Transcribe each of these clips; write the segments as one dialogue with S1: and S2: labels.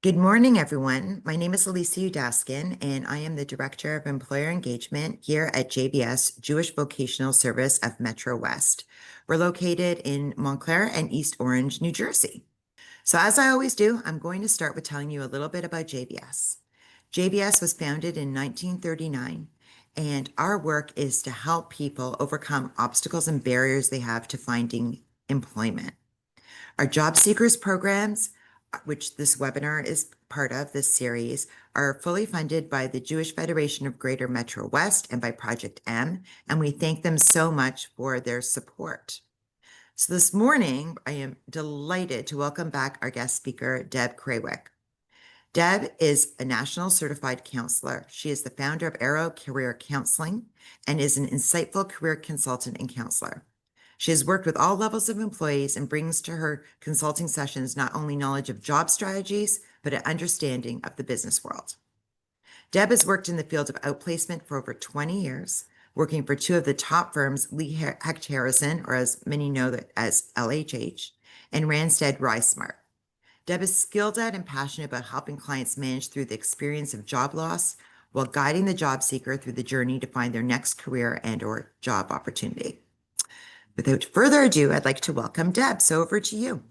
S1: Good morning, everyone. My name is Elisa Udaskin, and I am the Director of Employer Engagement here at JVS, Jewish Vocational Service of Metro West. We're located in Montclair and East Orange, New Jersey. So as I always do, I'm going to start with telling you a little bit about JVS. JVS was founded in 1939, and our work is to help people overcome obstacles and barriers they have to finding employment. Our job seekers programs, which this webinar is part of this series, are fully funded by the Jewish Federation of Greater Metro West and by Project M, and we thank them so much for their support. So this morning, I am delighted to welcome back our guest speaker, Deb Krawiec. Deb is a national certified counselor. She is the founder of Arrow Career Counseling and is an insightful career consultant and counselor. She has worked with all levels of employees and brings to her consulting sessions not only knowledge of job strategies, but an understanding of the business world. Deb has worked in the field of outplacement for over 20 years, working for two of the top firms, Lee Hecht Harrison, or as many know that as LHH, and Randstad RiseSmart. Deb is skilled at and passionate about helping clients manage through the experience of job loss while guiding the job seeker through the journey to find their next career and/or job opportunity. Without further ado, I'd like to welcome Deb. So over to you.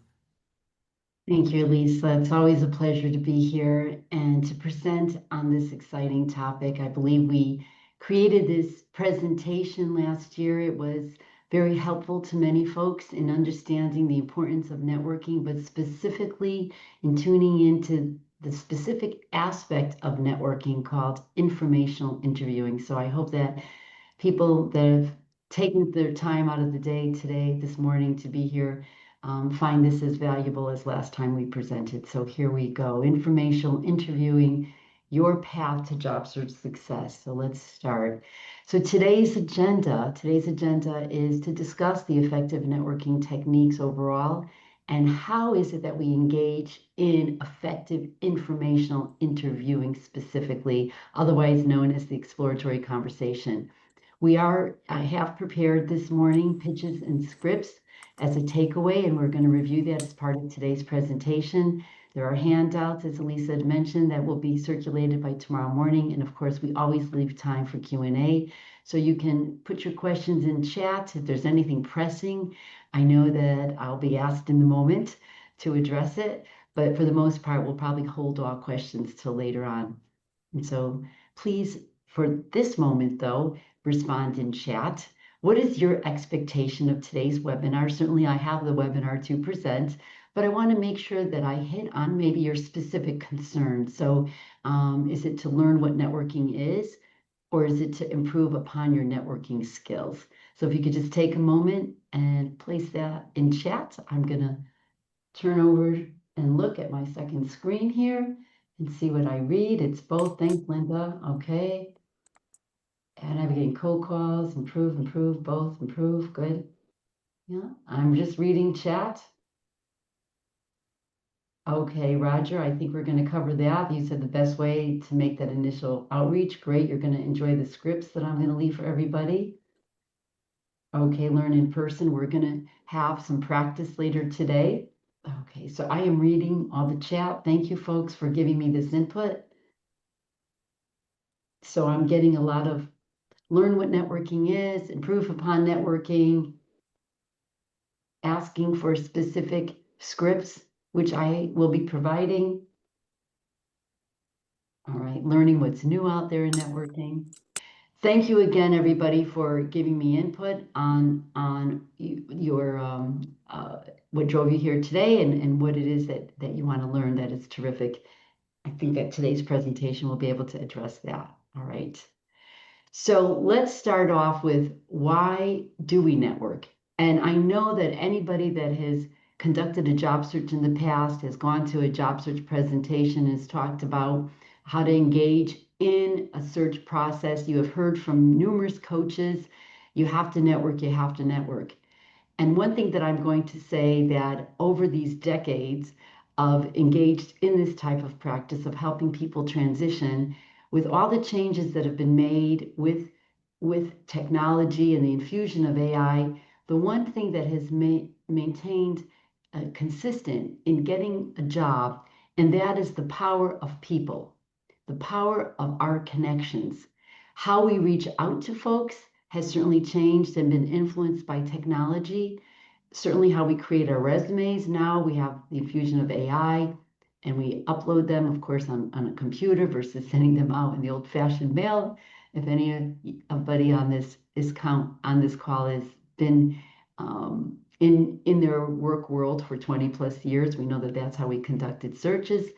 S2: Thank you, Lisa. It's always a pleasure to be here and to present on this exciting topic. I believe we created this presentation last year. It was very helpful to many folks in understanding the importance of networking, but specifically in tuning into the specific aspect of networking called informational interviewing. So I hope that people that have taken their time out of the day today, this morning, to be here find this as valuable as last time we presented. So here we go. Informational interviewing, your path to job search success. So let's start. So today's agenda is to discuss the effective networking techniques overall and how is it that we engage in effective informational interviewing specifically, otherwise known as the exploratory conversation. I have prepared this morning pitches and scripts as a takeaway, and we're going to review that as part of today's presentation. There are handouts, as Elisa had mentioned, that will be circulated by tomorrow morning. And of course, we always leave time for Q&A. So you can put your questions in chat if there's anything pressing. I know that I'll be asked in the moment to address it, but for the most part, we'll probably hold all questions till later on. And so please, for this moment though, respond in chat. What is your expectation of today's webinar? Certainly I have the webinar to present, but I want to make sure that I hit on maybe your specific concerns. So is it to learn what networking is, or is it to improve upon your networking skills? So if you could just take a moment and place that in chat, I'm going to turn over and look at my second screen here and see what I read. It's both. Thanks, Linda. Okay. And I'm getting cold calls, improve, both, improve. Good. Yeah, I'm just reading chat. Okay, Roger, I think we're going to cover that. You said the best way to make that initial outreach. Great. You're going to enjoy the scripts that I'm going to leave for everybody. Okay, learn in person. We're going to have some practice later today. Okay, so I am reading all the chat. Thank you, folks, for giving me this input. So I'm getting a lot of learn what networking is, improve upon networking, asking for specific scripts, which I will be providing. All right, learning what's new out there in networking. Thank you again, everybody, for giving me input on your what drove you here today and what it is that you want to learn. That is terrific. I think that today's presentation will be able to address that. All right. So let's start off with why do we network? And I know that anybody that has conducted a job search in the past, has gone to a job search presentation, has talked about how to engage in a search process. You have heard from numerous coaches, you have to network, you have to network. And one thing that I'm going to say that over these decades of engaged in this type of practice of helping people transition, with all the changes that have been made with technology and the infusion of AI, the one thing that has maintained consistent in getting a job And that is the power of people, the power of our connections. How we reach out to folks has certainly changed and been influenced by technology. Certainly how we create our resumes now, we have the infusion of AI and we upload them, of course, on a computer versus sending them out in the old-fashioned mail. If anybody on this call has been in their work world for 20 plus years, we know that that's how we conducted searches.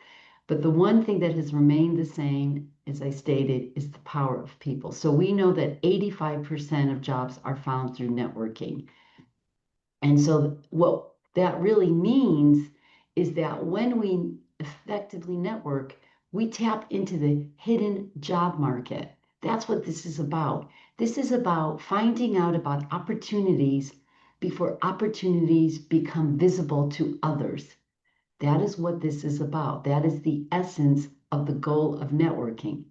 S2: But the one thing that has remained the same, as I stated, is the power of people. So we know that 85% of jobs are found through networking. And so what that really means is that when we effectively network, we tap into the hidden job market. That's what this is about. This is about finding out about opportunities before opportunities become visible to others. That is what this is about. That is the essence of the goal of networking.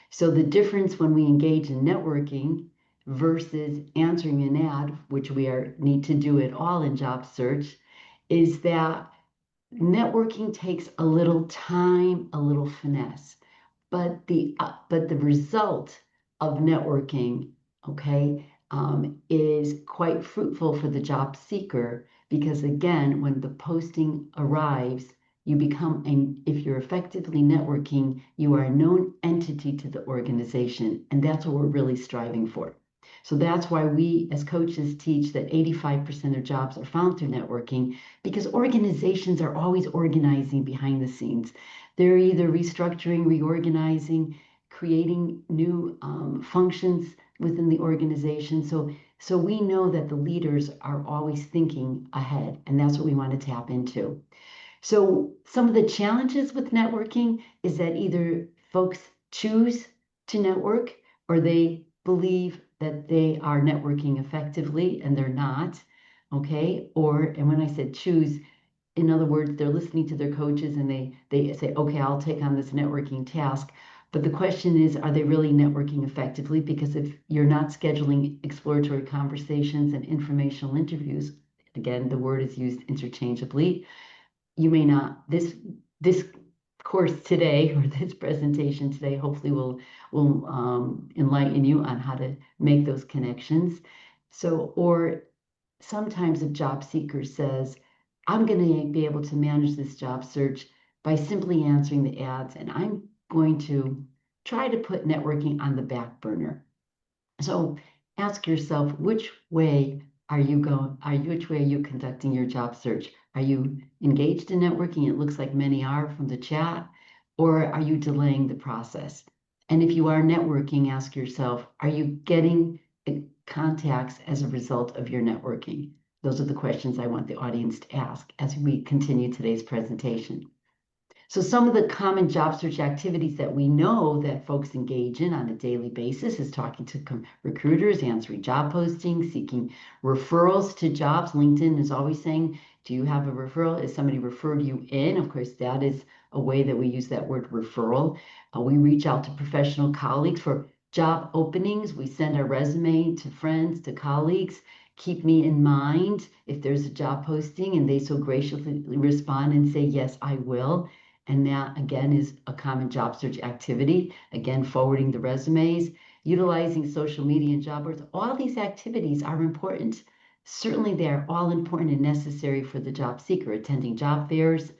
S2: So the difference when we engage in networking versus answering an ad, which need to do it all in job search, is that networking takes a little time, a little finesse, but the result of networking, okay, is quite fruitful for the job seeker because again, when the posting arrives, you become if you're effectively networking, you are a known entity to the organization, and that's what we're really striving for. So that's why we as coaches teach that 85% of jobs are found through networking because organizations are always organizing behind the scenes. They're either restructuring, reorganizing, creating new functions within the organization. So we know that the leaders are always thinking ahead, and that's what we want to tap into. So some of the challenges with networking is that either folks choose to network or they believe that they are networking effectively and they're not, okay? And when I said choose, in other words, they're listening to their coaches and they say, okay, I'll take on this networking task. But the question is, are they really networking effectively? Because if you're not scheduling exploratory conversations and informational interviews, again, the word is used interchangeably, you may not, this course today or this presentation today hopefully will enlighten you on how to make those connections. So, or sometimes a job seeker says, I'm going to be able to manage this job search by simply answering the ads, and I'm going to try to put networking on the back burner. So ask yourself, which way are you conducting your job search? Are you engaged in networking? It looks like many are from the chat, or are you delaying the process? And if you are networking, ask yourself, are you getting contacts as a result of your networking? Those are the questions I want the audience to ask as we continue today's presentation. So some of the common job search activities that we know that folks engage in on a daily basis is talking to recruiters, answering job postings, seeking referrals to jobs. LinkedIn is always saying, do you have a referral? Is somebody referred you in? Of course, that is a way that we use that word referral. We reach out to professional colleagues for job openings. We send our resume to friends, to colleagues. Keep me in mind if there's a job posting and they so graciously respond and say, yes, I will. And that, again, is a common job search activity. Again, forwarding the resumes, utilizing social media and job boards. All these activities are important. Certainly, they are all important and necessary for the job seeker, attending job fairs.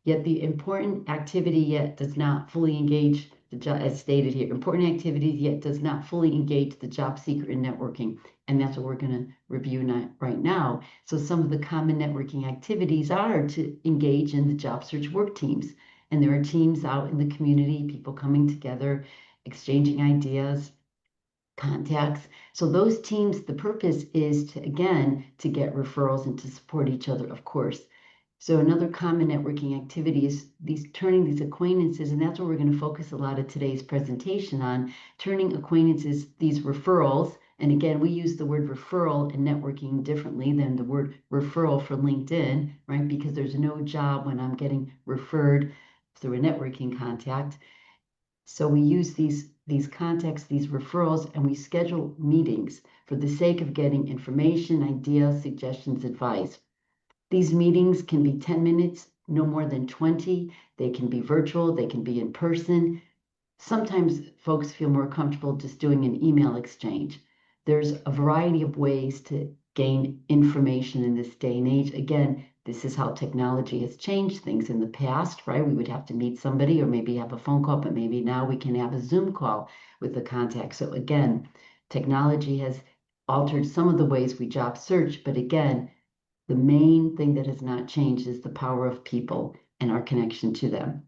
S2: Yet the important activity yet does not fully engage the job, as stated here, important activities yet does not fully engage the job seeker in networking. And that's what we're going to review right now. So some of the common networking activities are to engage in the job search work teams. And there are teams out in the community, people coming together, exchanging ideas, contacts. So those teams, the purpose is to, again, to get referrals and to support each other, of course. So another common networking activity is turning these acquaintances, and that's what we're going to focus a lot of today's presentation on, turning acquaintances, these referrals. And again, we use the word referral and networking differently than the word referral for LinkedIn, right? Because there's no job when I'm getting referred through a networking contact. So we use these contacts, these referrals, and we schedule meetings for the sake of getting information, ideas, suggestions, advice. These meetings can be 10 minutes, no more than 20. They can be virtual, they can be in person. Sometimes folks feel more comfortable just doing an email exchange. There's a variety of ways to gain information in this day and age. Again, this is how technology has changed things in the past, right? We would have to meet somebody or maybe have a phone call, but maybe now we can have a Zoom call with the contact. So again, technology has altered some of the ways we job search, but again, the main thing that has not changed is the power of people and our connection to them.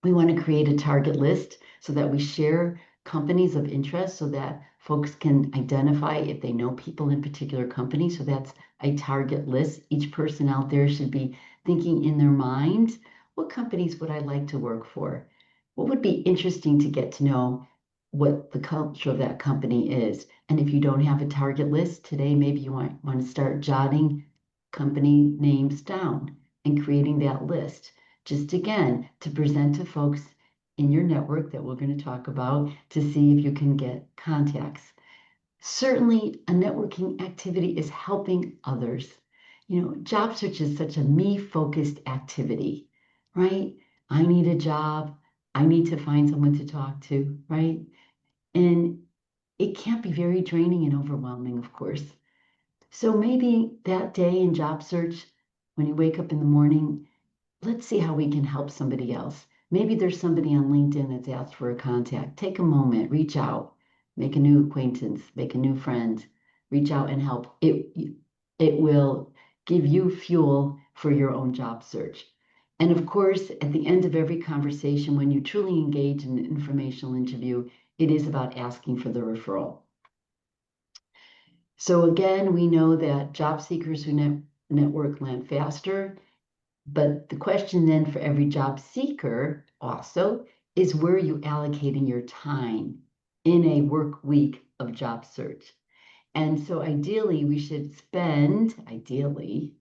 S2: We want to create a target list so that we share companies of interest so that folks can identify if they know people in particular companies. So that's a target list. Each person out there should be thinking in their mind, what companies would I like to work for? What would be interesting to get to know what the culture of that company is? And if you don't have a target list today, maybe you want to start jotting company names down and creating that list just again to present to folks in your network that we're going to talk about to see if you can get contacts. Certainly, a networking activity is helping others. You know, job search is such a me-focused activity, right? I need a job. I need to find someone to talk to, right? And it can be very draining and overwhelming, of course. So maybe that day in job search, when you wake up in the morning, let's see how we can help somebody else. Maybe there's somebody on LinkedIn that's asked for a contact. Take a moment, reach out, make a new acquaintance, make a new friend, reach out and help. It will give you fuel for your own job search. And of course, at the end of every conversation, when you truly engage in an informational interview, it is about asking for the referral. So again, we know that job seekers who network land faster. But the question then for every job seeker also is where are you allocating your time in a work week of job search? And so ideally, we should spend, ideally,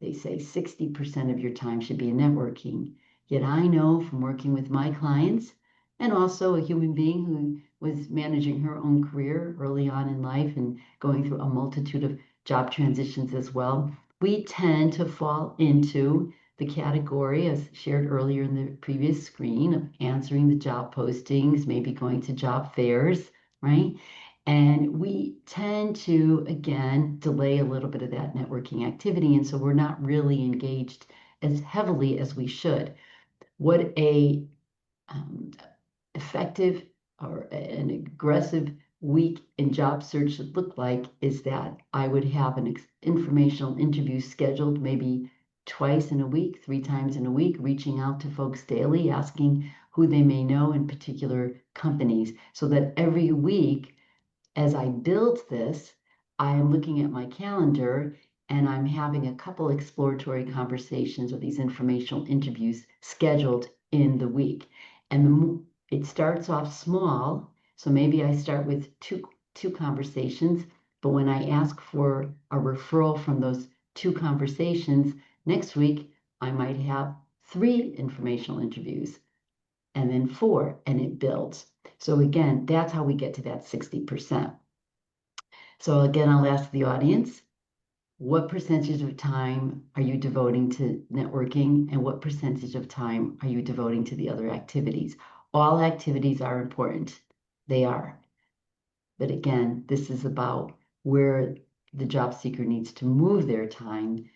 S2: they say 60% of your time should be in networking. Yet I know from working with my clients and also a human being who was managing her own career early on in life and going through a multitude of job transitions as well, we tend to fall into the category, as shared earlier in the previous screen, of answering the job postings, maybe going to job fairs, right? And we tend to, again, delay a little bit of that networking activity. And so we're not really engaged as heavily as we should. What a effective or an aggressive week in job search should look like is that I would have an informational interview scheduled maybe twice in a week, 3 times in a week, reaching out to folks daily, asking who they may know in particular companies, so that every week as I build this, I am looking at my calendar and I'm having a couple exploratory conversations or these informational interviews scheduled in the week. And it starts off small. So maybe I start with two conversations, but when I ask for a referral from those 2 conversations, next week I might have 3 informational interviews and then 4, and it builds. So again, that's how we get to that 60%. So again, I'll ask the audience, what percentage of time are you devoting to networking and what percentage of time are you devoting to the other activities? All activities are important. They are. But again, this is about where the job seeker needs to move their time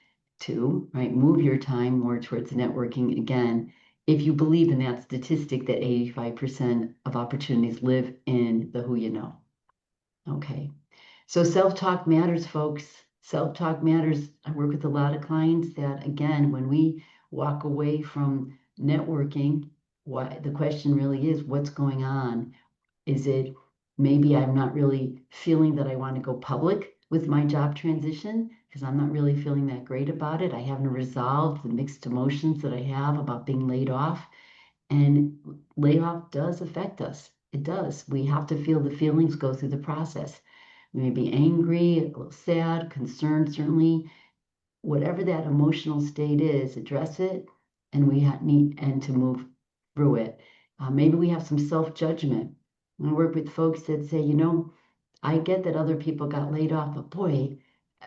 S2: to, right? Move your time more towards networking again. If you believe in that statistic that 85% of opportunities live in the who you know. Okay. So self-talk matters, folks. Self-talk matters. I work with a lot of clients that, again, when we walk away from networking, the question really is, what's going on? Is it maybe I'm not really feeling that I want to go public with my job transition because I'm not really feeling that great about it. I haven't resolved the mixed emotions that I have about being laid off. And layoff does affect us. It does. We have to feel the feelings, go through the process. We may be angry, a little sad, concerned, certainly. Whatever that emotional state is, address it, and we need to move through it. Maybe we have some self-judgment. I work with folks that say, you know, I get that other people got laid off, but boy,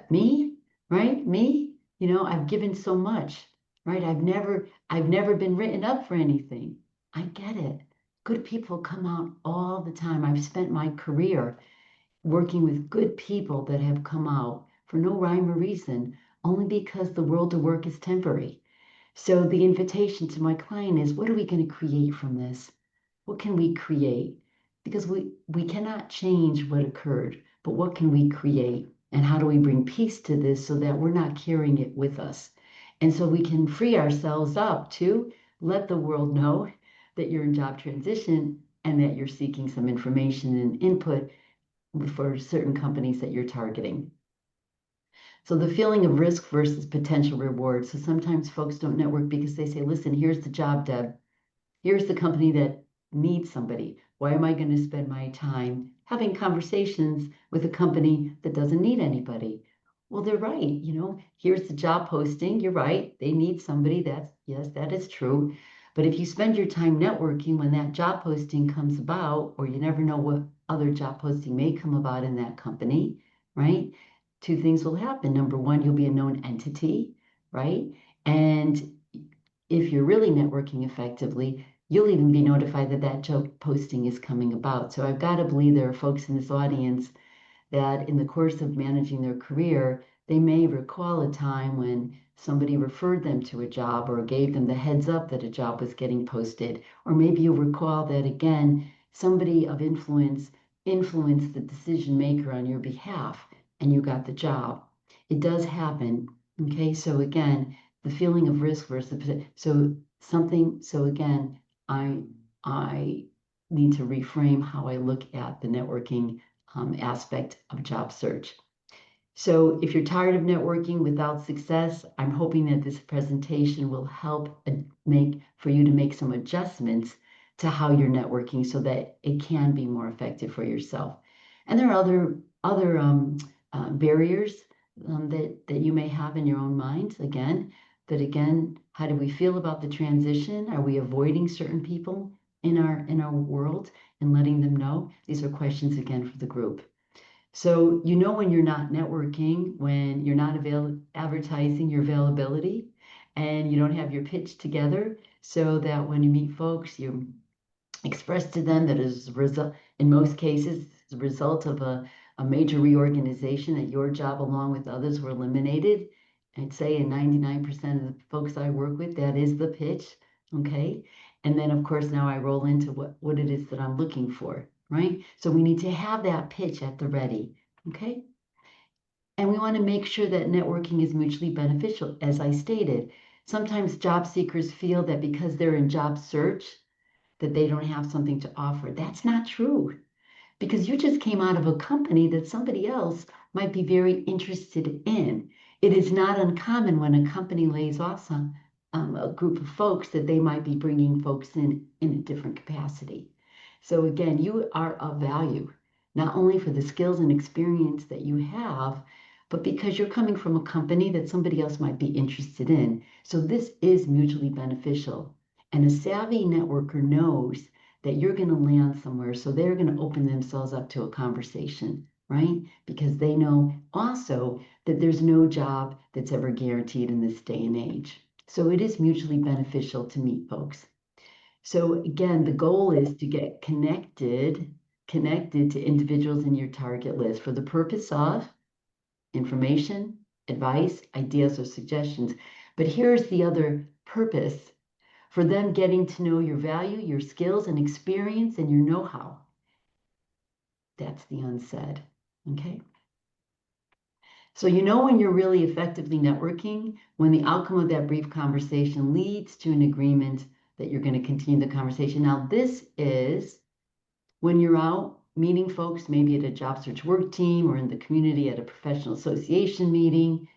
S2: me, right? Me, you know, I've given so much, right? I've never been written up for anything. I get it. Good people come out all the time. I've spent my career working with good people that have come out for no rhyme or reason, only because the world of work is temporary. So the invitation to my client is, what are we going to create from this? What can we create? Because we cannot change what occurred, but what can we create? And how do we bring peace to this so that we're not carrying it with us? And so we can free ourselves up to let the world know that you're in job transition and that you're seeking some information and input for certain companies that you're targeting. So the feeling of risk versus potential reward. So sometimes folks don't network because they say, listen, here's the job, Deb. Here's the company that needs somebody. Why am I going to spend my time having conversations with a company that doesn't need anybody? Well, they're right. Here's the job posting. You're right. They need somebody. Yes, that is true. But if you spend your time networking when that job posting comes about, or you never know what other job posting may come about in that company, right? Two things will happen. Number one, you'll be a known entity, right? And if you're really networking effectively, you'll even be notified that that job posting is coming about. So I've got to believe there are folks in this audience that in the course of managing their career, they may recall a time when somebody referred them to a job or gave them the heads up that a job was getting posted. Or maybe you'll recall that again, somebody of influence influenced the decision maker on your behalf and you got the job. It does happen. Okay, so again, the feeling of risk versus so again, I need to reframe how I look at the networking aspect of job search. So if you're tired of networking without success, I'm hoping that this presentation will help make for you to make some adjustments to how you're networking so that it can be more effective for yourself. And there are other barriers that you may have in your own mind. Again, how do we feel about the transition? Are we avoiding certain people in our world and letting them know? These are questions again for the group. So when you're not networking, when you're not advertising your availability, and you don't have your pitch together, so that when you meet folks, you express to them that as a result, in most cases, as a result of a major reorganization, that your job along with others were eliminated. I'd say in 99% of the folks I work with, that is the pitch. Okay. And then of course, now I roll into what it is that I'm looking for, right? So we need to have that pitch at the ready. Okay. And we want to make sure that networking is mutually beneficial. As I stated, sometimes job seekers feel that because they're in job search, that they don't have something to offer. That's not true, because you just came out of a company that somebody else might be very interested in. It is not uncommon when a company lays off a group of folks that they might be bringing folks in a different capacity. So again, you are of value, not only for the skills and experience that you have, but because you're coming from a company that somebody else might be interested in. So this is mutually beneficial. And a savvy networker knows that you're going to land somewhere. So they're going to open themselves up to a conversation, right? Because they know also that there's no job that's ever guaranteed in this day and age. So it is mutually beneficial to meet folks. So again, the goal is to get connected to individuals in your target list for the purpose of information, advice, ideas, or suggestions. But here's the other purpose: for them getting to know your value, your skills and experience, and your know-how. That's the unsaid, okay? So when you're really effectively networking, when the outcome of that brief conversation leads to an agreement that you're going to continue the conversation. Now, this is when you're out meeting folks, maybe at a job search work team or in the community at a professional association meeting.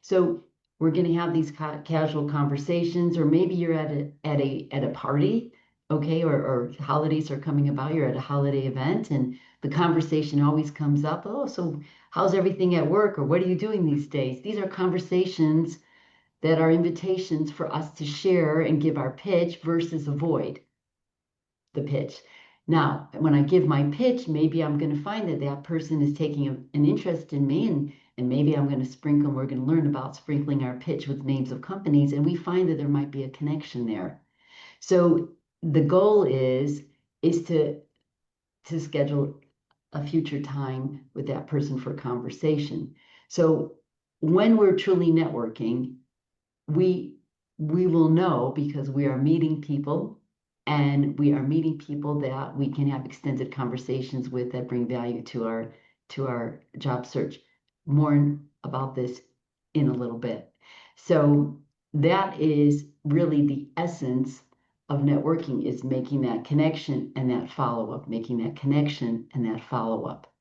S2: So we're going to have these casual conversations, or maybe you're at a party, okay, or holidays are coming about. You're at a holiday event, and the conversation always comes up. Oh, so how's everything at work, or what are you doing these days? These are conversations that are invitations for us to share and give our pitch versus avoid the pitch. Now, when I give my pitch, maybe I'm going to find that that person is taking an interest in me, and And maybe we're going to learn about sprinkling our pitch with names of companies, and we find that there might be a connection there. So the goal is to schedule a future time with that person for conversation. So when we're truly networking, we will know because we are meeting people, and we are meeting people that we can have extended conversations with that bring value to our job search. More about this in a little bit. So that is really the essence of networking, is making that connection and that follow-up, making that connection and that follow-up.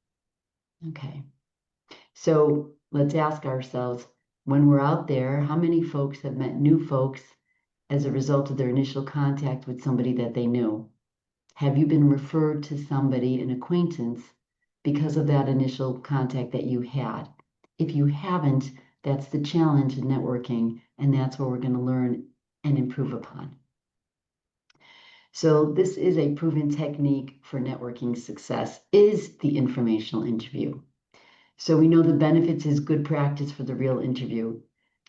S2: Okay. So let's ask ourselves, when we're out there, how many folks have met new folks as a result of their initial contact with somebody that they knew? Have you been referred to somebody, an acquaintance, because of that initial contact that you had? If you haven't, that's the challenge in networking, and that's where we're going to learn and improve upon. So this is a proven technique for networking success, is the informational interview. So we know the benefits is good practice for the real interview.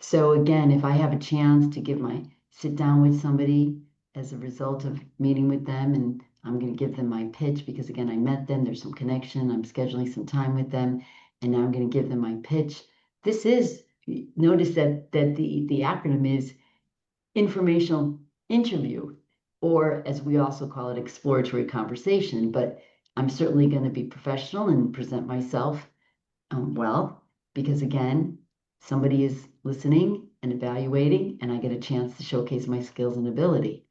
S2: So again, if I have a chance to sit down with somebody as a result of meeting with them, and I'm going to give them my pitch because again, I met them, there's some connection, I'm scheduling some time with them, and now I'm going to give them my pitch. Notice that the acronym is informational interview, or as we also call it, exploratory conversation. But I'm certainly going to be professional and present myself well, because again, somebody is listening and evaluating, and I get a chance to showcase my skills and ability.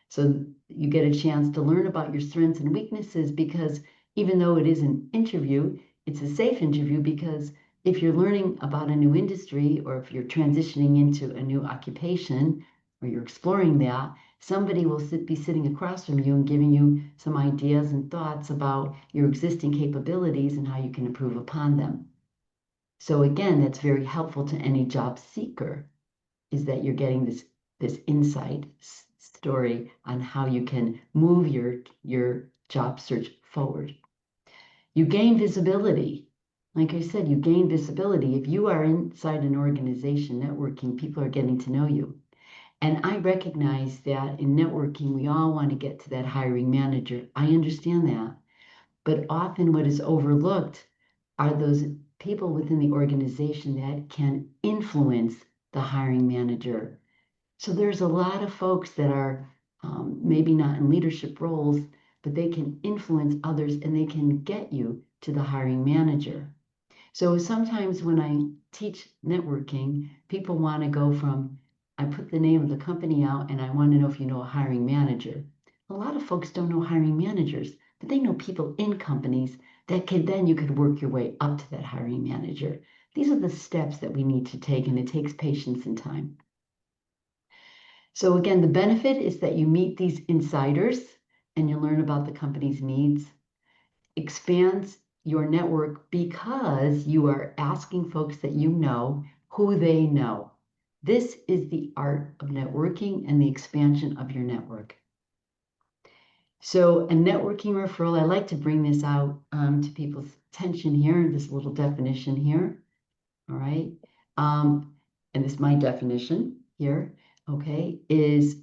S2: So you get a chance to learn about your strengths and weaknesses, because even though it is an interview, it's a safe interview, because if you're learning about a new industry, or if you're transitioning into a new occupation, or you're exploring that, somebody will be sitting across from you and giving you some ideas and thoughts about your existing capabilities and how you can improve upon them. So again, that's very helpful to any job seeker, is that you're getting this insight story on how you can move your job search forward. You gain visibility. Like I said, you gain visibility. If you are inside an organization networking, people are getting to know you. And I recognize that in networking, we all want to get to that hiring manager. I understand that. But often what is overlooked are those people within the organization that can influence the hiring manager. So there's a lot of folks that are maybe not in leadership roles, but they can influence others and they can get you to the hiring manager. So sometimes when I teach networking, people want to go from, I put the name of the company out and I want to know if you know a hiring manager. A lot of folks don't know hiring managers, but they know people in companies that you could work your way up to that hiring manager. These are the steps that we need to take, and it takes patience and time. So again, the benefit is that you meet these insiders and you learn about the company's needs. Expands your network because you are asking folks that you know who they know. This is the art of networking and the expansion of your network. So a networking referral, I like to bring this out to people's attention here, this little definition here. All right. And this is my definition here, okay, is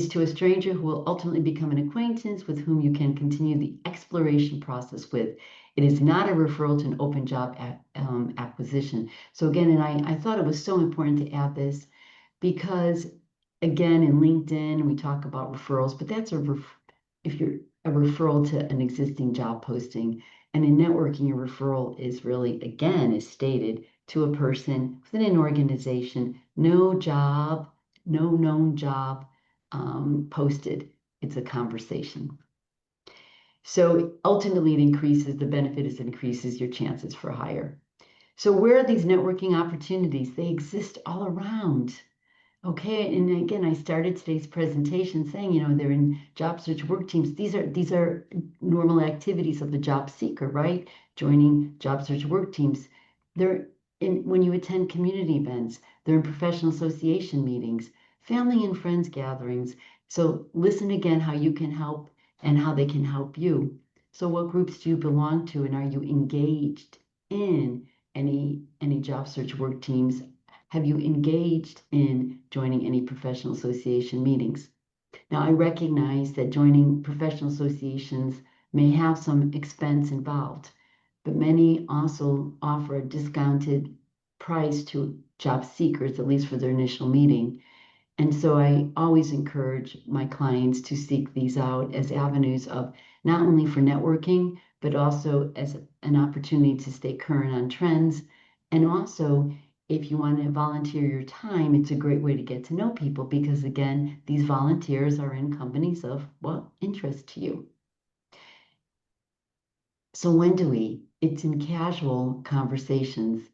S2: to a stranger who will ultimately become an acquaintance with whom you can continue the exploration process with. It is not a referral to an open job acquisition. So again, and I thought it was so important to add this because, again, in LinkedIn, we talk about referrals, but that's if you're a referral to an existing job posting. And in networking, a referral is really, again, is stated to a person within an organization, no known job posted. It's a conversation. So ultimately, the benefit is it increases your chances for hire. So where are these networking opportunities? They exist all around. Okay, and again, I started today's presentation saying, they're in job search work teams. These are normal activities of the job seeker, right? Joining job search work teams. They're when you attend community events, they're in professional association meetings, family and friends gatherings. So listen again how you can help and how they can help you. So what groups do you belong to, and are you engaged in any job search work teams, have you engaged in joining any professional association meetings? Now, I recognize that joining professional associations may have some expense involved, but many also offer a discounted price to job seekers, at least for their initial meeting. And so I always encourage my clients to seek these out as avenues of not only for networking, but also as an opportunity to stay current on trends. And also, if you want to volunteer your time, it's a great way to get to know people because, again, these volunteers are in companies of what interest to you. So when do we? It's in casual conversations.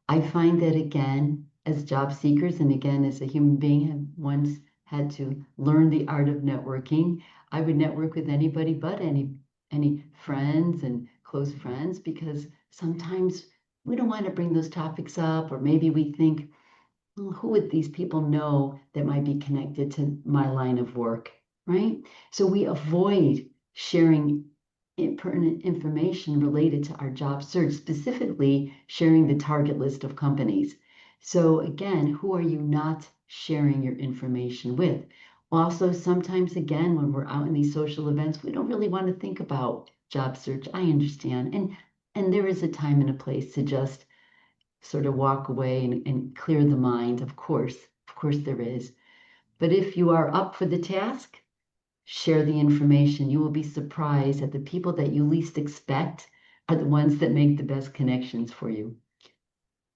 S2: I find that again, as job seekers, and again, as a human being, have once had to learn the art of networking. I would network with anybody but any friends and close friends because sometimes we don't want to bring those topics up, or maybe we think, "Oh, who would these people know that might be connected to my line of work, right?" So we avoid sharing pertinent information related to our job search, specifically sharing the target list of companies. So again, who are you not sharing your information with? Also, sometimes again, when we're out in these social events, we don't really want to think about job search. I understand. And there is a time and a place to just sort of walk away and clear the mind. Of course there is. But if you are up for the task, share the information. You will be surprised that the people that you least expect are the ones that make the best connections for you.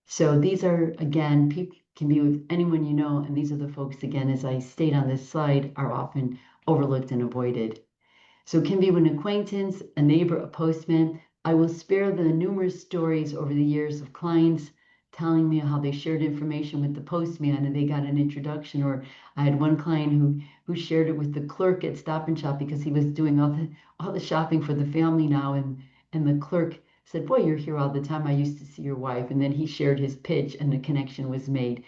S2: So these are, again, people can be with anyone you know, and these are the folks, again, as I state on this slide, are often overlooked and avoided. So it can be an acquaintance, a neighbor, a postman. I will spare the numerous stories over the years of clients telling me how they shared information with the postman and they got an introduction. Or I had one client who shared it with the clerk at Stop and Shop because he was doing all the shopping for the family now, and the clerk said, "Boy, you're here all the time. I used to see your wife." And then he shared his pitch and the connection was made.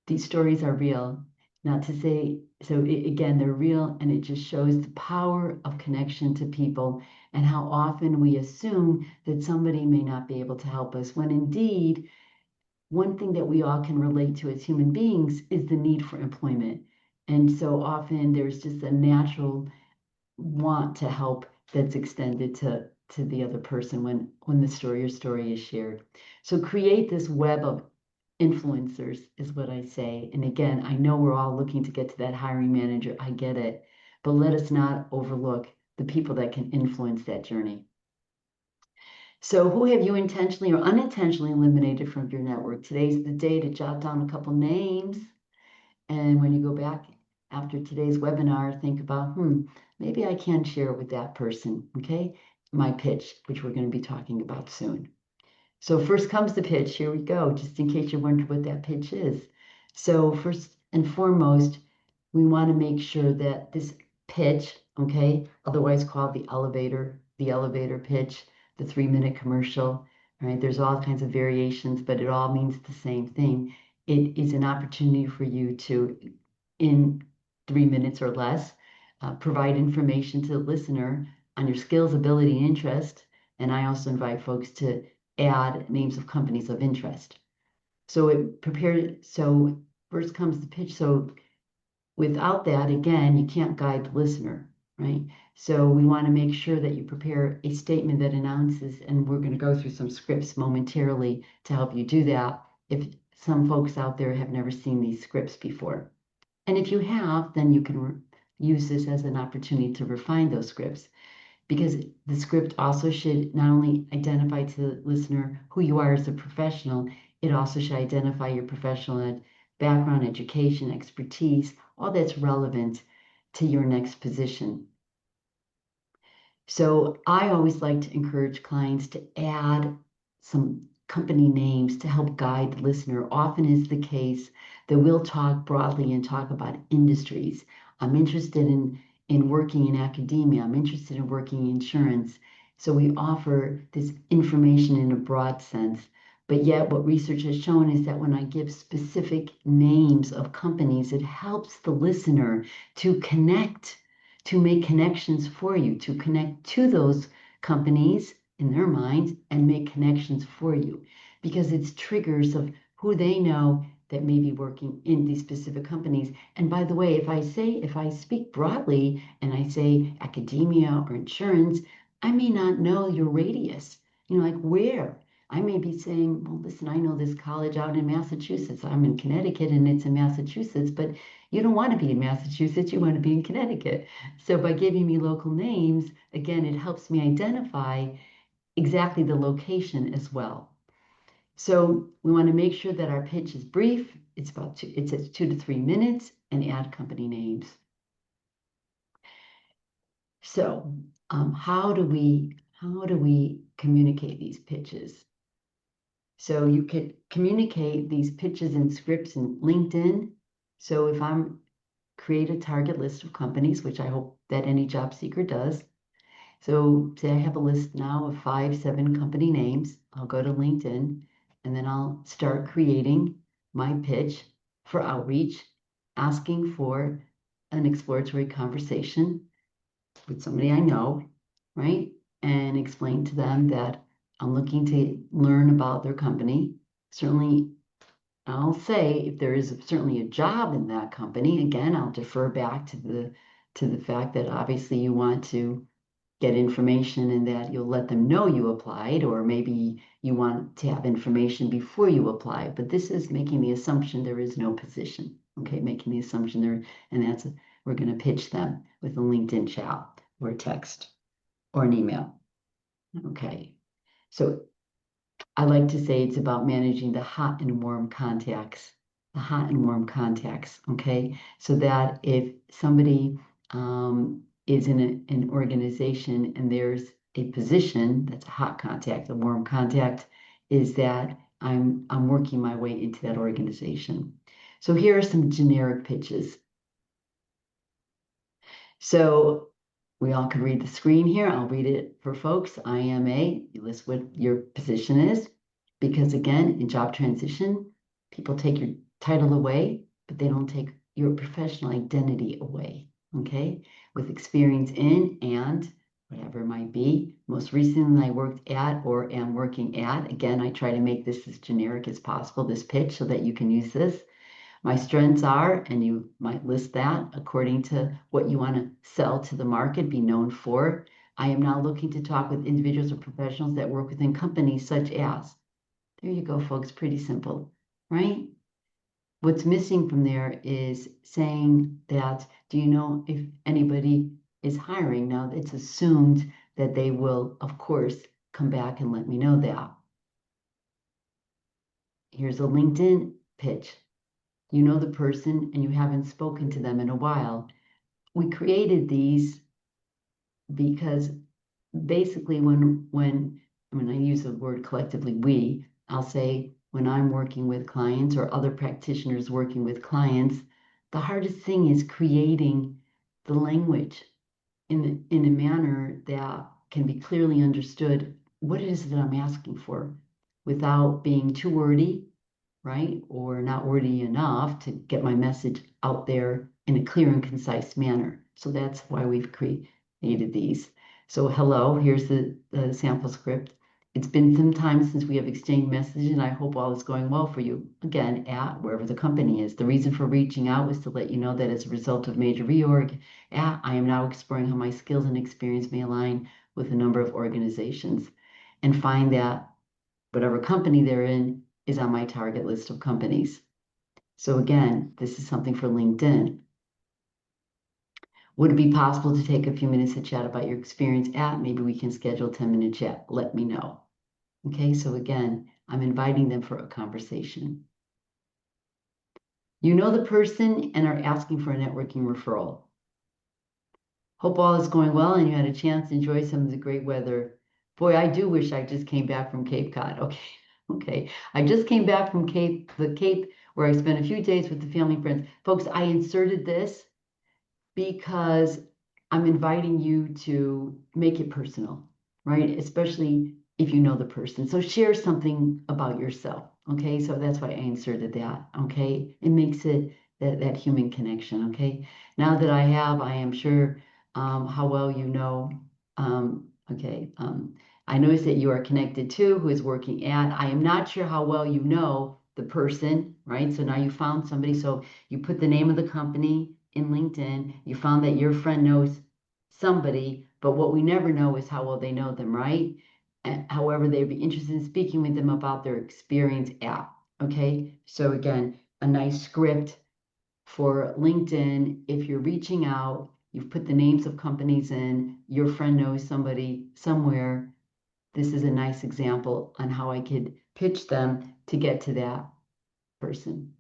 S2: These stories are real. Not to say, so again, they're real, and it just shows the power of connection to people and how often we assume that somebody may not be able to help us, when indeed, one thing that we all can relate to as human beings is the need for employment. And so often there's just a natural want to help that's extended to the other person when your story is shared. So create this web of influencers is what I say. And again, I know we're all looking to get to that hiring manager. I get it. But let us not overlook the people that can influence that journey. So who have you intentionally or unintentionally eliminated from your network? Today's the day to jot down a couple names. And when you go back after today's webinar, think about, maybe I can share with that person, okay? My pitch, which we're going to be talking about soon. So first comes the pitch. Here we go, just in case you're wondering what that pitch is. So first and foremost, we want to make sure that this pitch, okay, otherwise called the elevator pitch, the 3-minute commercial, right? There's all kinds of variations, but it all means the same thing. It is an opportunity for you to, in 3 minutes or less, provide information to the listener on your skills, ability, and interest. And I also invite folks to add names of companies of interest. So first comes the pitch. So without that, again, you can't guide the listener, right? So we want to make sure that you prepare a statement that announces, and we're going to go through some scripts momentarily to help you do that if some folks out there have never seen these scripts before. And if you have, then you can use this as an opportunity to refine those scripts, because the script also should not only identify to the listener who you are as a professional, it also should identify your professional background, education, expertise, all that's relevant to your next position. So I always like to encourage clients to add some company names to help guide the listener. Often is the case that we'll talk broadly and talk about industries. I'm interested in working in academia. I'm interested in working in insurance. So we offer this information in a broad sense. But yet what research has shown is that when I give specific names of companies, it helps the listener to connect, to make connections for you, to connect to those companies in their minds and make connections for you, because it's triggers of who they know that may be working in these specific companies. And by the way, if I speak broadly and I say academia or insurance, I may not know your radius, like where. I may be saying, well, listen, I know this college out in Massachusetts. I'm in Connecticut and it's in Massachusetts, but you don't want to be in Massachusetts, you want to be in Connecticut. So by giving me local names, again, it helps me identify exactly the location as well. So we want to make sure that our pitch is brief. It's at 2 to 3 minutes, and add company names. So how do we communicate these pitches? So you could communicate these pitches and scripts in LinkedIn. So if I'm create a target list of companies, which I hope that any job seeker does. So say I have a list now of 5, 7 company names. I'll go to LinkedIn and then I'll start creating my pitch for outreach, asking for an exploratory conversation with somebody I know, right? And explain to them that I'm looking to learn about their company. Certainly, I'll say if there is certainly a job in that company, again, I'll defer back to the fact that obviously you want to get information and that you'll let them know you applied, or maybe you want to have information before you apply. But this is making the assumption there is no position. Okay, making the assumption there, and we're going to pitch them with a LinkedIn chat or a text or an email. Okay, so I like to say it's about managing the hot and warm contacts, okay? So that if somebody is in an organization and there's a position that's a hot contact, a warm contact, is that I'm working my way into that organization. So here are some generic pitches. So we all can read the screen here. I'll read it for folks. IMA, you list what your position is, because again, in job transition, people take your title away, but they don't take your professional identity away, okay? With experience in and whatever it might be. Most recently, I worked at or am working at. Again, I try to make this as generic as possible, this pitch, so that you can use this. My strengths are, and you might list that according to what you want to sell to the market, be known for. I am now looking to talk with individuals or professionals that work within companies such as. There you go, folks. Pretty simple, right? What's missing from there is saying that, do you know if anybody is hiring? Now, it's assumed that they will, of course, come back and let me know that. Here's a LinkedIn pitch. You know the person and you haven't spoken to them in a while. We created these because basically when I use the word collectively, I'll say when I'm working with clients or other practitioners working with clients, the hardest thing is creating the language in a manner that can be clearly understood what it is that I'm asking for without being too wordy, right? Or not wordy enough to get my message out there in a clear and concise manner. So that's why we've created these. So hello, here's the sample script. It's been some time since we have exchanged messages, and I hope all is going well for you. Again, at wherever the company is. The reason for reaching out was to let you know that as a result of major reorg, I am now exploring how my skills and experience may align with a number of organizations, and find that whatever company they're in is on my target list of companies. So again, this is something for LinkedIn. Would it be possible to take a few minutes to chat about your experience at? Maybe we can schedule a 10-minute chat. Let me know. Okay, so again, I'm inviting them for a conversation. You know the person and are asking for a networking referral. Hope all is going well and you had a chance to enjoy some of the great weather. Boy, I do wish I just came back from Cape Cod. Okay. I just came back from the Cape, where I spent a few days with the family and friends. Folks, I inserted this because I'm inviting you to make it personal, right? Especially if you know the person. So share something about yourself, okay? So that's why I inserted that, okay? It makes it that human connection, okay? Now that I am sure how well you know, okay, I notice that you are connected to, who is working at. I am not sure how well you know the person, right? So now you found somebody. So you put the name of the company in LinkedIn. You found that your friend knows somebody, but what we never know is how well they know them, right? However, they'd be interested in speaking with them about their experience at. Okay, so again, a nice script for LinkedIn. If you're reaching out, you've put the names of companies in, your friend knows somebody somewhere. This is a nice example on how I could pitch them to get to that person.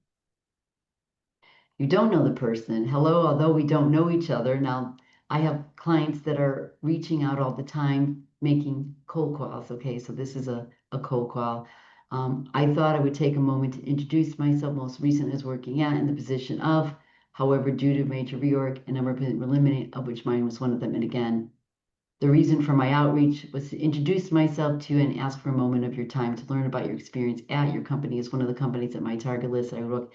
S2: You don't know the person. Hello, although we don't know each other. Now, I have clients that are reaching out all the time, making cold calls. Okay, so this is a cold call. I thought I would take a moment to introduce myself. Most recently, I was working at in the position of, however, due to major reorg, a number of people were eliminated, of which mine was one of them. And again, the reason for my outreach was to introduce myself to you and ask for a moment of your time to learn about your experience at your company. Is one of the companies at my target list. I wrote,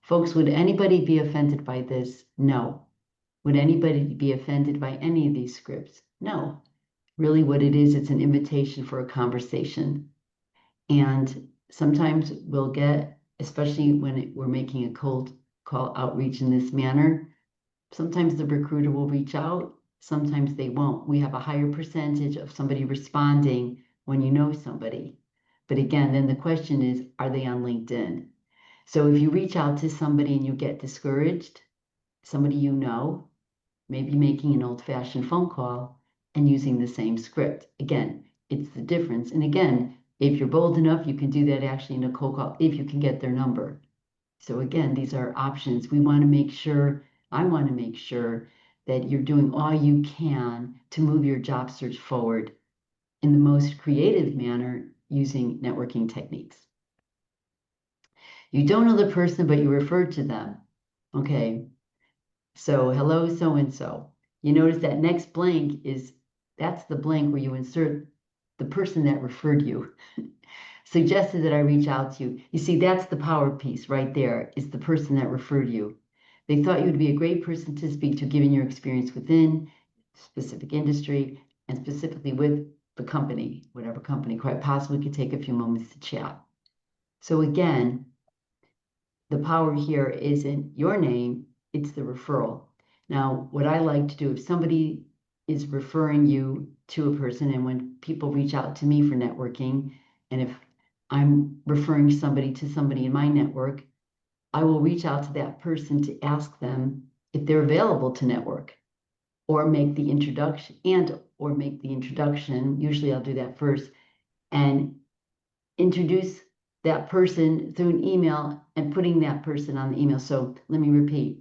S2: folks, would anybody be offended by this? No. Would anybody be offended by any of these scripts? No. Really, what it is, it's an invitation for a conversation. And sometimes we'll get, especially when we're making a cold call outreach in this manner, sometimes the recruiter will reach out, sometimes they won't. We have a higher percentage of somebody responding when you know somebody. But again, then the question is, are they on LinkedIn? So if you reach out to somebody and you get discouraged, somebody you know, maybe making an old-fashioned phone call and using the same script. Again, it's the difference. And again, if you're bold enough, you can do that actually in a cold call if you can get their number. So again, these are options. We want to make sure, I want to make sure that you're doing all you can to move your job search forward in the most creative manner using networking techniques. You don't know the person, but you referred to them. Okay, so hello, so-and-so. You notice that next blank that's the blank where you insert the person that referred you. Suggested that I reach out to you. You see, that's the power piece right there, is the person that referred you. They thought you would be a great person to speak to, given your experience within specific industry and specifically with the company, whatever company. Quite possibly could take a few moments to chat. So again, the power here isn't your name, it's the referral. Now, what I like to do, if somebody is referring you to a person, and when people reach out to me for networking, and if I'm referring somebody to somebody in my network, I will reach out to that person to ask them if they're available to network or make the introduction Usually I'll do that first and introduce that person through an email and putting that person on the email. So let me repeat.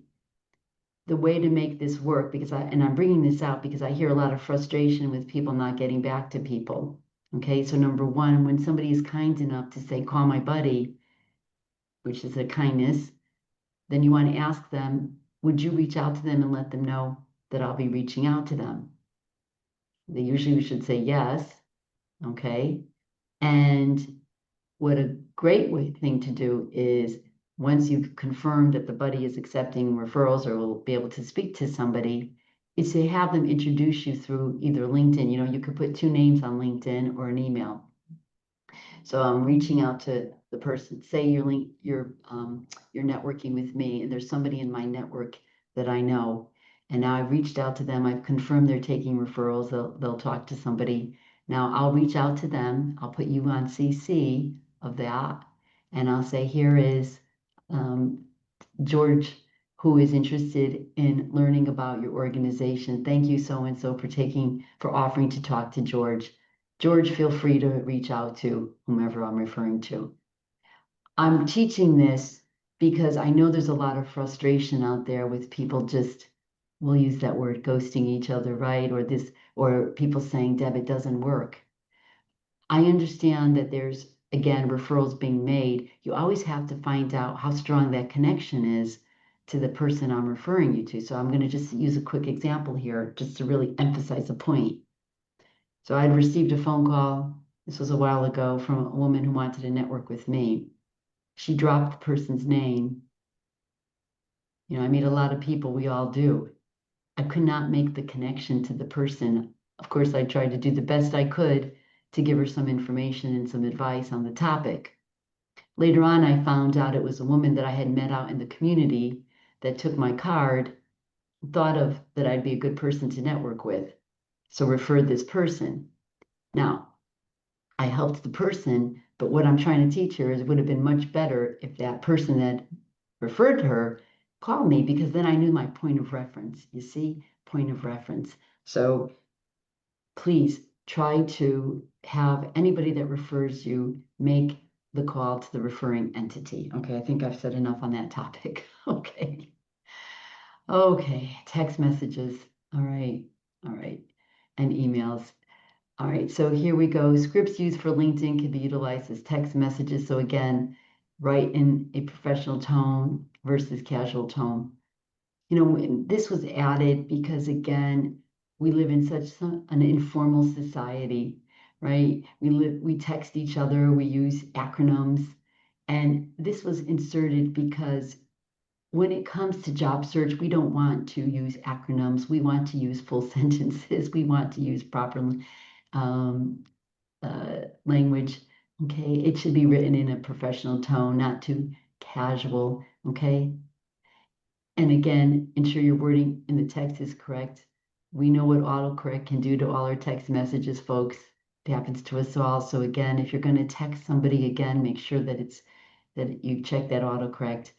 S2: The way to make this work, I'm bringing this out because I hear a lot of frustration with people not getting back to people. Okay, so number one, when somebody is kind enough to say, call my buddy, which is a kindness, then you want to ask them, would you reach out to them and let them know that I'll be reaching out to them? They usually should say yes. Okay, and what a great thing to do is, once you've confirmed that the buddy is accepting referrals or will be able to speak to somebody, is to have them introduce you through either LinkedIn. You could put two names on LinkedIn or an email. So I'm reaching out to the person. Say you're networking with me, and there's somebody in my network that I know, and now I've reached out to them. I've confirmed they're taking referrals. They'll talk to somebody. Now I'll reach out to them. I'll put you on CC of that, and I'll say, here is George, who is interested in learning about your organization. Thank you so and so for offering to talk to George. George, feel free to reach out to whomever I'm referring to. I'm teaching this because I know there's a lot of frustration out there with people we'll use that word, ghosting each other, right? Or people saying, Deb, it doesn't work. I understand that there's, again, referrals being made. You always have to find out how strong that connection is to the person I'm referring you to. So I'm going to just use a quick example here just to really emphasize a point. So I'd received a phone call, this was a while ago, from a woman who wanted to network with me. She dropped the person's name. I meet a lot of people, we all do. I could not make the connection to the person. Of course, I tried to do the best I could to give her some information and some advice on the topic. Later on, I found out it was a woman that I had met out in the community that took my card, thought of that I'd be a good person to network with, so referred this person. Now, I helped the person, but what I'm trying to teach her is it would have been much better if that person that referred her called me, because then I knew my point of reference. You see, point of reference. So please try to have anybody that refers you make the call to the referring entity. Okay, I think I've said enough on that topic. Okay. Okay, text messages. All right. All right. And emails. All right, so here we go. Scripts used for LinkedIn can be utilized as text messages. So again, write in a professional tone versus casual tone. This was added because again, we live in such an informal society, right? We text each other, we use acronyms, and this was inserted because when it comes to job search, we don't want to use acronyms. We want to use full sentences. We want to use proper um, language. Okay, it should be written in a professional tone, not too casual. Okay, and again, ensure your wording in the text is correct. We know what autocorrect can do to all our text messages, folks. It happens to us all. So again, if you're going to text somebody again, make sure that you check that autocorrect.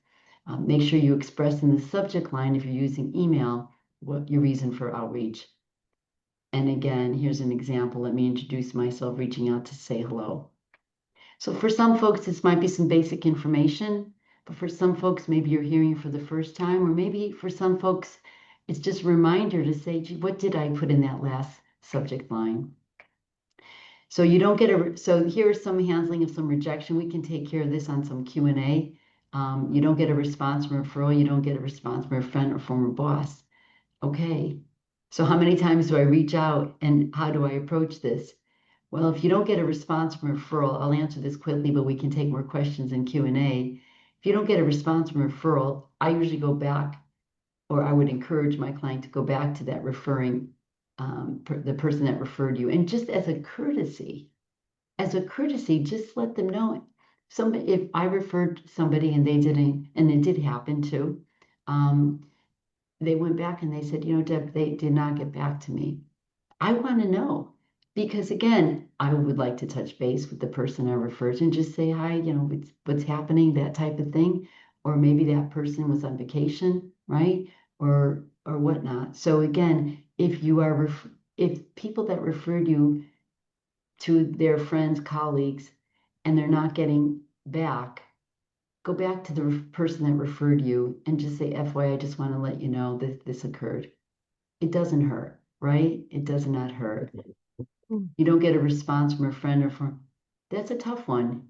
S2: Make sure you express in the subject line, if you're using email, what your reason for outreach. And again, here's an example. Let me introduce myself, reaching out to say hello. So for some folks, this might be some basic information, but for some folks, maybe you're hearing for the first time, or maybe for some folks, it's just a reminder to say, gee, what did I put in that last subject line? So you don't get so here's some handling of some rejection. We can take care of this on some Q&A. You don't get a response from a referral. You don't get a response from a friend or former boss. Okay, so how many times do I reach out and how do I approach this? Well, if you don't get a response from a referral, I'll answer this quickly, but we can take more questions in Q&A. If you don't get a response from a referral, I usually go back, or I would encourage my client to go back to that referring, the person that referred you. And just as a courtesy, just let them know. If I referred somebody and they didn't, and it did happen too, they went back and they said, Deb, they did not get back to me. I want to know, because again, I would like to touch base with the person I referred to and just say, hi, what's happening, that type of thing. Or maybe that person was on vacation, right? Or whatnot. So again, if people that referred you to their friends, colleagues, and they're not getting back, go back to the person that referred you and just say, FYI, I just want to let you know that this occurred. It doesn't hurt, right? It does not hurt. You don't get a response from a friend or from, that's a tough one,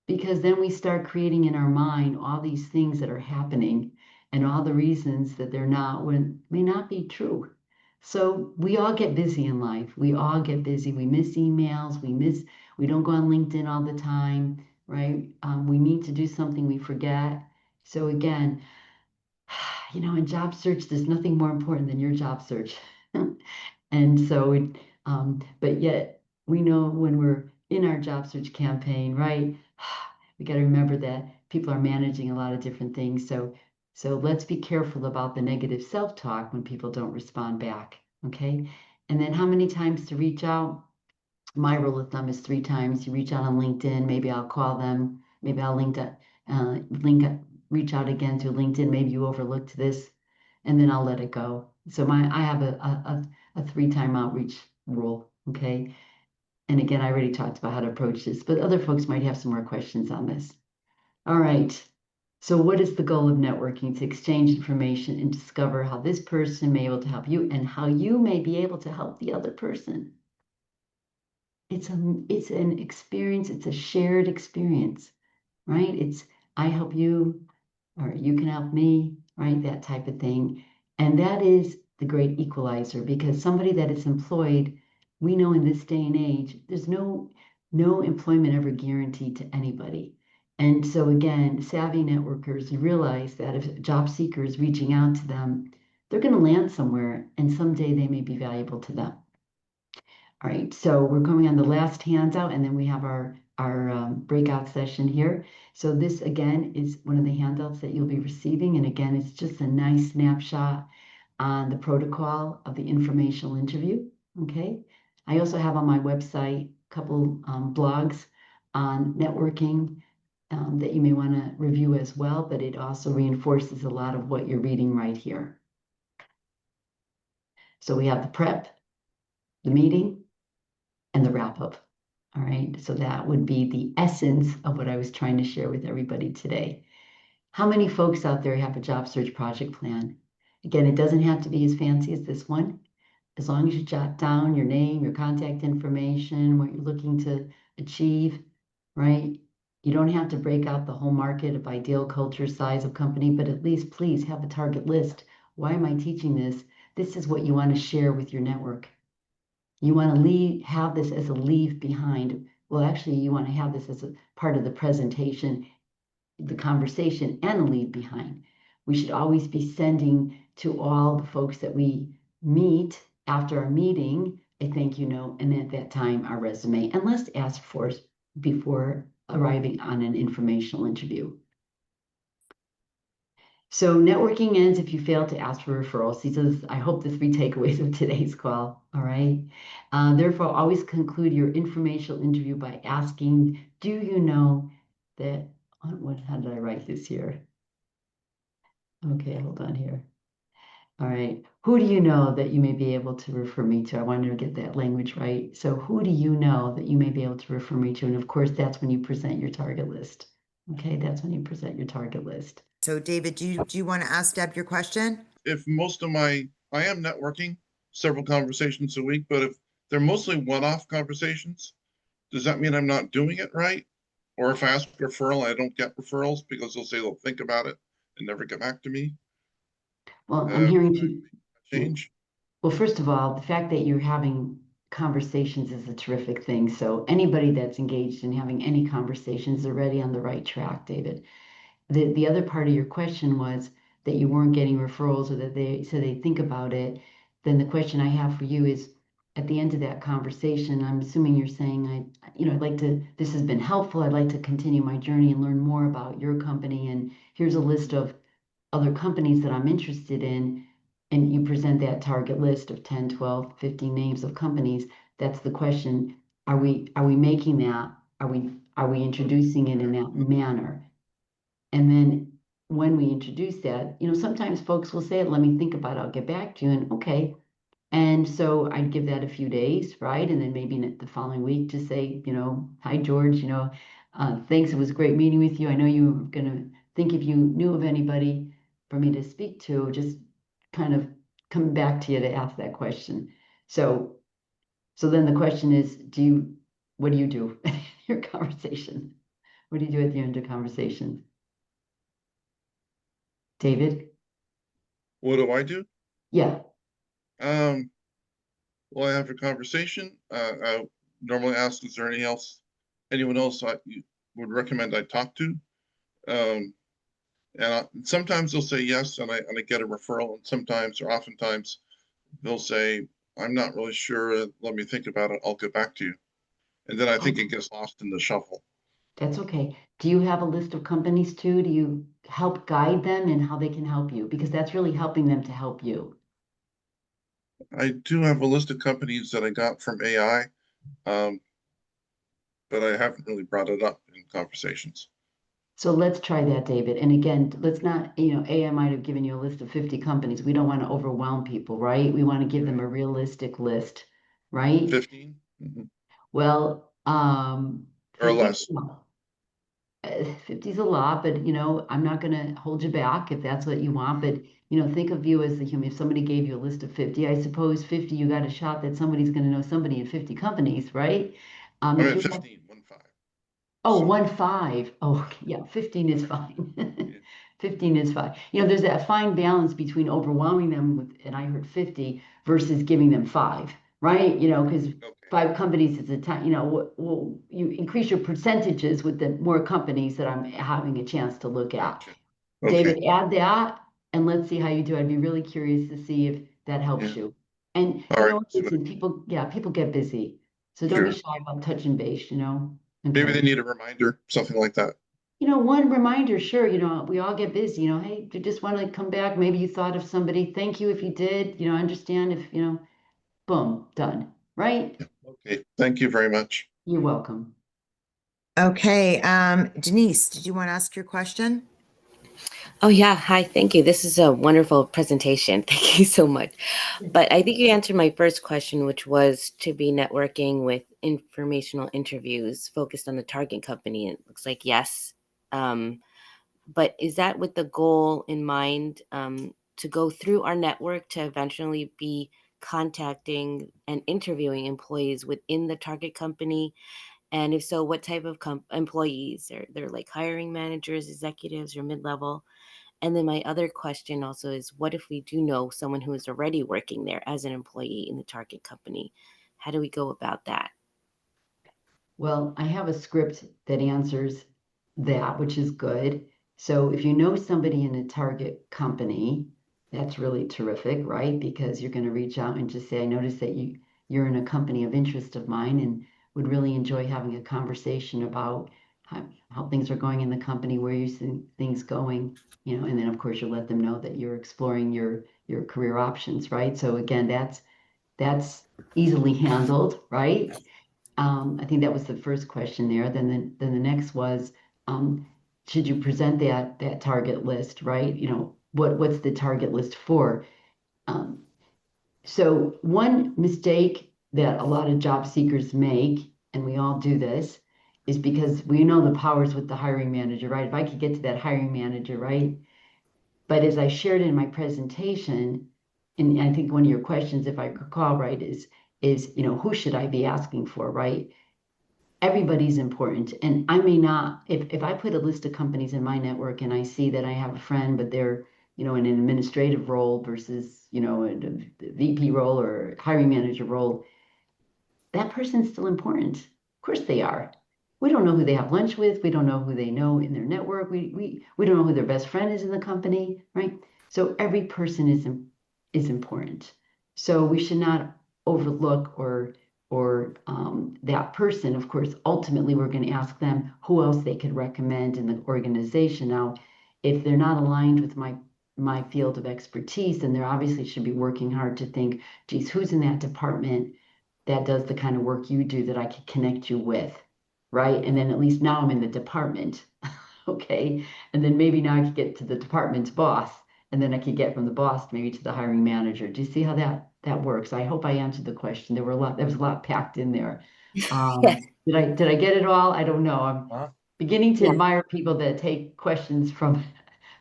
S2: because then we start creating in our mind all these things that are happening and all the reasons that they're not, when may not be true. So we all get busy in life. We all get busy. We miss emails. We don't go on LinkedIn all the time, right? We need to do something, we forget. So again, in job search, there's nothing more important than your job search. And so, but yet we know when we're in our job search campaign, right? We got to remember that people are managing a lot of different things. So let's be careful about the negative self-talk when people don't respond back. Okay. And then how many times to reach out? My rule of thumb is 3 times. You reach out on LinkedIn, maybe I'll call them, maybe I'll reach out again through LinkedIn. Maybe you overlooked this, and then I'll let it go. So I have a 3-time outreach rule. Okay. And again, I already talked about how to approach this, but other folks might have some more questions on this. All right. So what is the goal of networking? To exchange information and discover how this person may be able to help you and how you may be able to help the other person. It's an experience. It's a shared experience, right? It's I help you or you can help me, right? That type of thing. And that is the great equalizer, because somebody that is employed, we know in this day and age, there's no employment ever guaranteed to anybody. And so again, savvy networkers realize that if a job seeker is reaching out to them, they're going to land somewhere and someday they may be valuable to them. All right, so we're going on the last handout, and then we have our breakout session here. So this again is one of the handouts that you'll be receiving, and again, it's just a nice snapshot on the protocol of the informational interview. Okay, I also have on my website a couple blogs on networking that you may want to review as well, but it also reinforces a lot of what you're reading right here. So we have the prep, the meeting, and the wrap up. All right, so that would be the essence of what I was trying to share with everybody today. How many folks out there have a job search project plan? Again, it doesn't have to be as fancy as this one. As long as you jot down your name, your contact information, what you're looking to achieve, right? You don't have to break out the whole market of ideal culture, size of company, but at least please have a target list. Why am I teaching this? This is what you want to share with your network. You want to have this as a leave behind. Well, actually, you want to have this as a part of the presentation, the conversation, and a leave behind. We should always be sending to all the folks that we meet after our meeting a thank you note, and at that time, our resume, and let's ask for before arriving on an informational interview. So networking ends if you fail to ask for referrals. These are, I hope, the 3 takeaways of today's call. All right. Therefore, always conclude your informational interview by asking, do you know that, how did I write this here? Okay, hold on here. All right. Who do you know that you may be able to refer me to? I wanted to get that language right. So who do you know that you may be able to refer me to? And of course, that's when you present your target list. Okay, that's when you present your target list.
S1: So David, do you want to ask Deb your question?
S3: If most of I am networking several conversations a week, but if they're mostly one-off conversations, does that mean I'm not doing it right? Or if I ask for referral, I don't get referrals because they'll say they'll think about it and never get back to me?
S2: Well, I'm hearing
S3: Would I
S2: you.
S3: make a change?
S2: Well, first of all, the fact that you're having conversations is a terrific thing. So anybody that's engaged in having any conversations is already on the right track, David. The other part of your question was that you weren't getting referrals or that they said they think about it. Then the question I have for you is at the end of that conversation, I'm assuming you're saying I'd like to, this has been helpful. I'd like to continue my journey and learn more about your company. And here's a list of other companies that I'm interested in, and you present that target list of 10, 12, 15 names of companies. That's the question. Are we making that? Are we introducing it in that manner? And then when we introduce that, sometimes folks will say, let me think about it, I'll get back to you. And okay. And so I'd give that a few days, right? And then maybe the following week to say, hi, George, thanks. It was great meeting with you. I know you were going to think if you knew of anybody for me to speak to, just kind of come back to you to ask that question. So then the question is, what do you do in your conversation? What do you do at the end of conversations? David?
S3: What do I do?
S2: Yeah.
S3: Well, I have a conversation. I normally ask, is there anyone else you would recommend I talk to? And sometimes they'll say yes, and I get a referral, and sometimes or oftentimes they'll say, I'm not really sure. Let me think about it. I'll get back to you. And then I think it gets lost in the shuffle.
S2: That's okay. Do you have a list of companies too? Do you help guide them in how they can help you? Because that's really helping them to help you.
S3: I do have a list of companies that I got from AI, but I haven't really brought it up in conversations.
S2: So let's try that, David. And again, let's not, AI might have given you a list of 50 companies. We don't want to overwhelm people, right? We want to give them a realistic list, right?
S3: 15?
S2: Well,
S3: Or
S2: 50,
S3: less.
S2: 50 is a lot, but I'm not going to hold you back if that's what you want. But think of you as the human. If somebody gave you a list of 50, I suppose 50, you got a shot that somebody's going to know somebody in 50 companies, right?
S3: I'm
S2: If
S3: at
S2: you
S3: 15, 1-5.
S2: Oh,
S3: So,
S2: 1-5. Oh, okay, yeah, 15 is fine.
S3: yeah.
S2: 15 is fine. There's that fine balance between overwhelming them with, and I heard 50 versus giving them 5, right? Because
S3: Okay.
S2: 5 companies is a time, well, you increase your percentages with the more companies that I'm having a chance to look at.
S3: Gotcha. Okay.
S2: David, add that and let's see how you do. I'd be really curious to see if that helps
S3: Yeah.
S2: you. And,
S3: All right.
S2: listen, people get busy. So don't be
S3: Sure.
S2: shy about touching base,
S3: Maybe they
S2: Okay.
S3: need a reminder, something like that.
S2: One reminder, sure, we all get busy, hey, do you just want to come back? Maybe you thought of somebody. Thank you if you did, understand if, boom, done, right?
S3: Okay, thank you very much.
S2: You're welcome.
S1: Okay, Denise, did you want to ask your question?
S4: Oh, yeah. Hi. Thank you. This is a wonderful presentation. Thank you so much. But I think you answered my first question, which was to be networking with informational interviews focused on the target company. It looks like yes. But is that with the goal in mind to go through our network to eventually be contacting and interviewing employees within the target company? And if so, what type of employees? They're like hiring managers, executives, or mid-level? And then my other question also is, what if we do know someone who is already working there as an employee in the target company? How do we go about that?
S2: Well, I have a script that answers that, which is good. So if you know somebody in a target company, that's really terrific, right? Because you're going to reach out and just say, I noticed that you're in a company of interest of mine and would really enjoy having a conversation about how things are going in the company, where you see things going, and then of course you let them know that you're exploring your career options, right? So again, that's easily handled, right? I think that was the first question there. Then the next was, should you present that target list, right? What's the target list for? Um, so one mistake that a lot of job seekers make, and we all do this, is because we know the powers with the hiring manager, right? If I could get to that hiring manager, right? But as I shared in my presentation, and I think one of your questions, if I recall right, is who should I be asking for, right? Everybody's important. And I may not, if I put a list of companies in my network and I see that I have a friend, but they're, in an administrative role versus, a VP role or hiring manager role, that person's still important. Of course they are. We don't know who they have lunch with. We don't know who they know in their network. We don't know who their best friend is in the company, right? So every person is important. So we should not overlook or that person. Of course, ultimately we're going to ask them who else they could recommend in the organization. Now, if they're not aligned with my field of expertise, then they obviously should be working hard to think, geez, who's in that department that does the kind of work you do that I could connect you with, right? And then at least now I'm in the department, okay? And then maybe now I could get to the department's boss, and then I could get from the boss maybe to the hiring manager. Do you see how that works? I hope I answered the question. There was a lot packed in there.
S4: Yes.
S2: Did I get it all? I don't know. I'm beginning to
S4: Yes.
S2: admire people that take questions from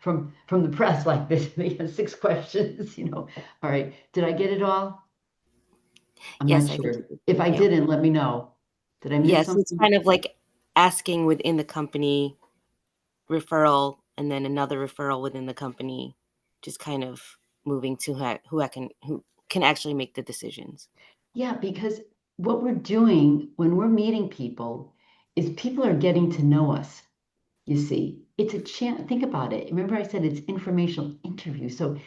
S2: the press like this. They have 6 questions, All right. Did I get it all? I'm not
S4: Yes, I think
S2: sure.
S4: you did.
S2: If
S4: Thank
S2: I
S4: you.
S2: didn't, let me know. Did I miss
S4: Yes, it's
S2: something?
S4: kind of like asking within the company referral and then another referral within the company, just kind of moving to who can actually make the decisions.
S2: Yeah, because what we're doing when we're meeting people is people are getting to know us. You see, it's a chance. Think about it. Remember, I said it's informational interview. So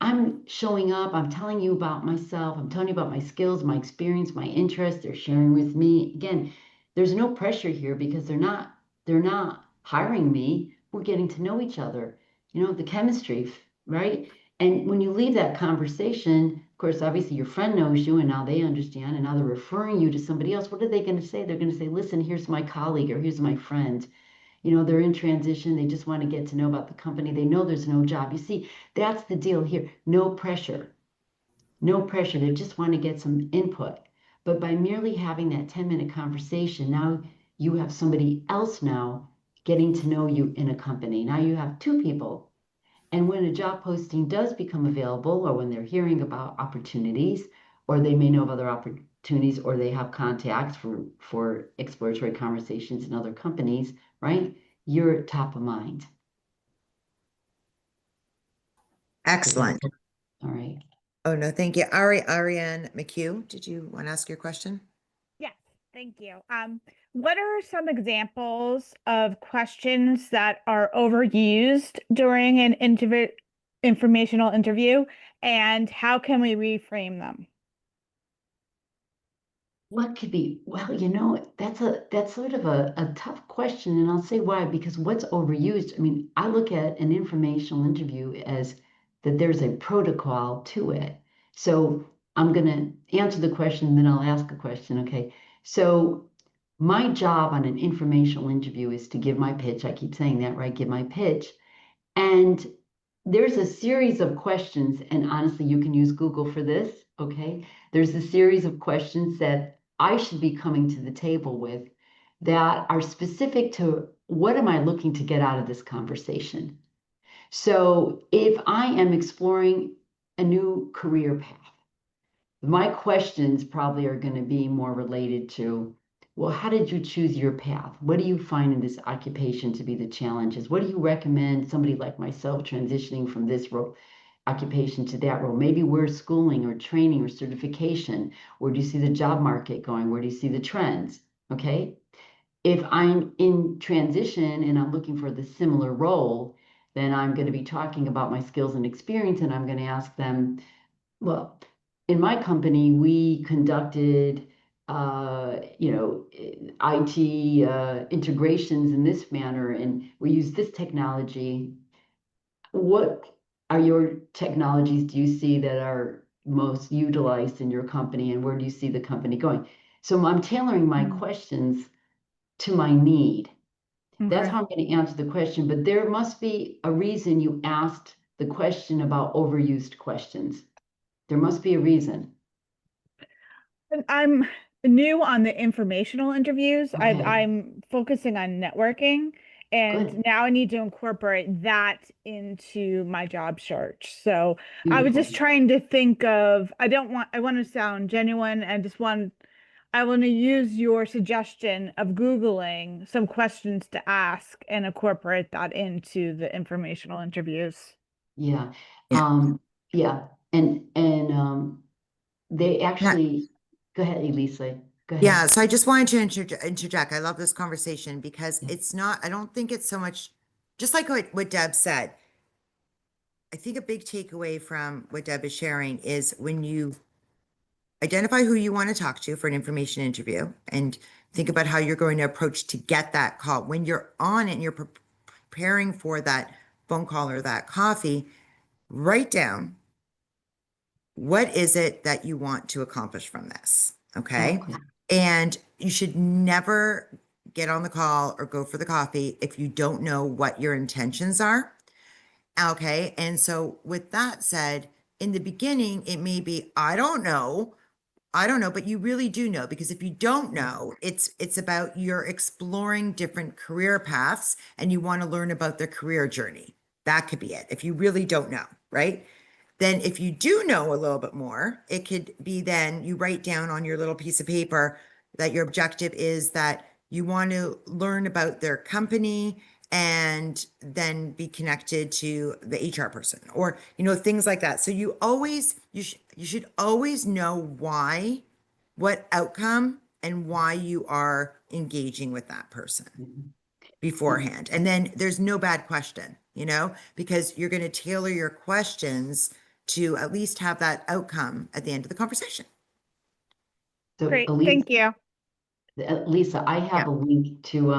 S2: I'm showing up, I'm telling you about myself, I'm telling you about my skills, my experience, my interests, they're sharing with me. Again, there's no pressure here because they're not hiring me. We're getting to know each other. The chemistry, right? And when you leave that conversation, of course, obviously your friend knows you and now they understand and now they're referring you to somebody else. What are they going to say? They're going to say, listen, here's my colleague or here's my friend. They're in transition. They just want to get to know about the company. They know there's no job. You see, that's the deal here. No pressure. No pressure. They just want to get some input. But by merely having that 10-minute conversation, now you have somebody else now getting to know you in a company. Now you have 2 people. And when a job posting does become available, or when they're hearing about opportunities, or they may know of other opportunities, or they have contacts for exploratory conversations in other companies, right? You're top of mind.
S1: Excellent.
S2: All right.
S1: Oh, no, thank you. Ariane McHugh, did you want to ask your question?
S5: Yes, thank you. What are some examples of questions that are overused during an informational interview, and how can we reframe them?
S2: What could be, well, that's sort of a tough question, and I'll say why, because what's overused, I mean, I look at an informational interview as that there's a protocol to it. So I'm gonna answer the question, and then I'll ask a question, okay? So my job on an informational interview is to give my pitch. I keep saying that, right? Give my pitch. And there's a series of questions, and honestly, you can use Google for this, okay? There's a series of questions that I should be coming to the table with that are specific to what am I looking to get out of this conversation? So if I am exploring a new career path, my questions probably are going to be more related to, well, how did you choose your path? What do you find in this occupation to be the challenges? What do you recommend somebody like myself transitioning from this role, occupation to that role? Maybe where schooling or training or certification? Where do you see the job market going? Where do you see the trends? Okay. If I'm in transition and I'm looking for the similar role, then I'm going to be talking about my skills and experience, and I'm going to ask them, well, in my company, we conducted, IT integrations in this manner, and we use this technology. What are your technologies do you see that are most utilized in your company, and where do you see the company going? So I'm tailoring my questions to my need. That's
S5: Okay.
S2: how I'm going to answer the question, but there must be a reason you asked the question about overused questions. There must be a reason.
S5: And I'm new on the informational interviews.
S2: Okay,
S5: I'm focusing on networking, and
S2: good,
S5: now I need to incorporate that into my job search. So I was
S2: beautiful.
S5: just trying to think of, I want to sound genuine and I want to use your suggestion of Googling some questions to ask and incorporate that into the informational interviews.
S2: Yeah.
S1: Yeah.
S2: Yeah. And they
S1: Yeah.
S2: actually, go ahead, Elisa. Go
S1: Yeah,
S2: ahead.
S1: so I just wanted to interject. I love this conversation because
S2: Yeah.
S1: it's not, I don't think it's so much, just like what Deb said. I think a big takeaway from what Deb is sharing is when you identify who you want to talk to for an information interview and think about how you're going to approach to get that call. When you're on it and you're preparing for that phone call or that coffee, write down what is it that you want to accomplish from this? Okay.
S2: Okay.
S1: And you should never get on the call or go for the coffee if you don't know what your intentions are. Okay. And so, with that said, in the beginning, it may be, I don't know, but you really do know, because if you don't know, it's about you're exploring different career paths and you want to learn about their career journey. That could be it. If you really don't know, right? Then if you do know a little bit more, it could be then you write down on your little piece of paper that your objective is that you want to learn about their company and then be connected to the HR person, or things like that. So you should always know why, what outcome, and why you are engaging with that person
S2: Mhm.
S1: beforehand. And then there's no bad question, because you're going to tailor your questions to at least have that outcome at the end of the conversation.
S2: So
S5: Great,
S2: Elise,
S5: thank you.
S2: Lisa, I have
S1: Yeah.
S2: a link to,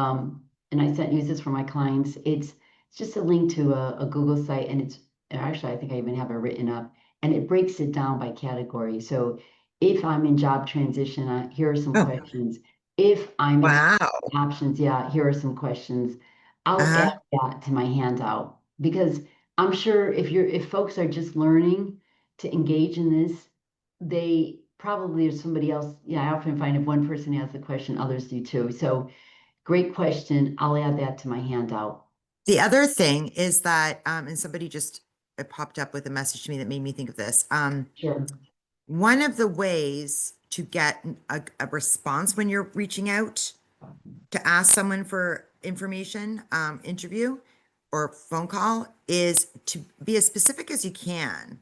S2: and I sent use this for my clients. It's just a link to a Google site, and it's actually, I think I even have it written up, and it breaks it down by category. So if I'm in job transition, here are some
S1: Oh,
S2: questions. If I'm
S1: wow.
S2: options, yeah, here are some questions. I'll add
S1: Uh-huh.
S2: that to my handout because I'm sure if folks are just learning to engage in this, they probably there's somebody else. Yeah, I often find if one person asks a question, others do too. So great question. I'll add that to my handout.
S1: The other thing is that, and somebody just it popped up with a message to me that made me think of this.
S2: Sure.
S1: One of the ways to get a response when you're reaching out to ask someone for information, interview or phone call, is to be as specific as you can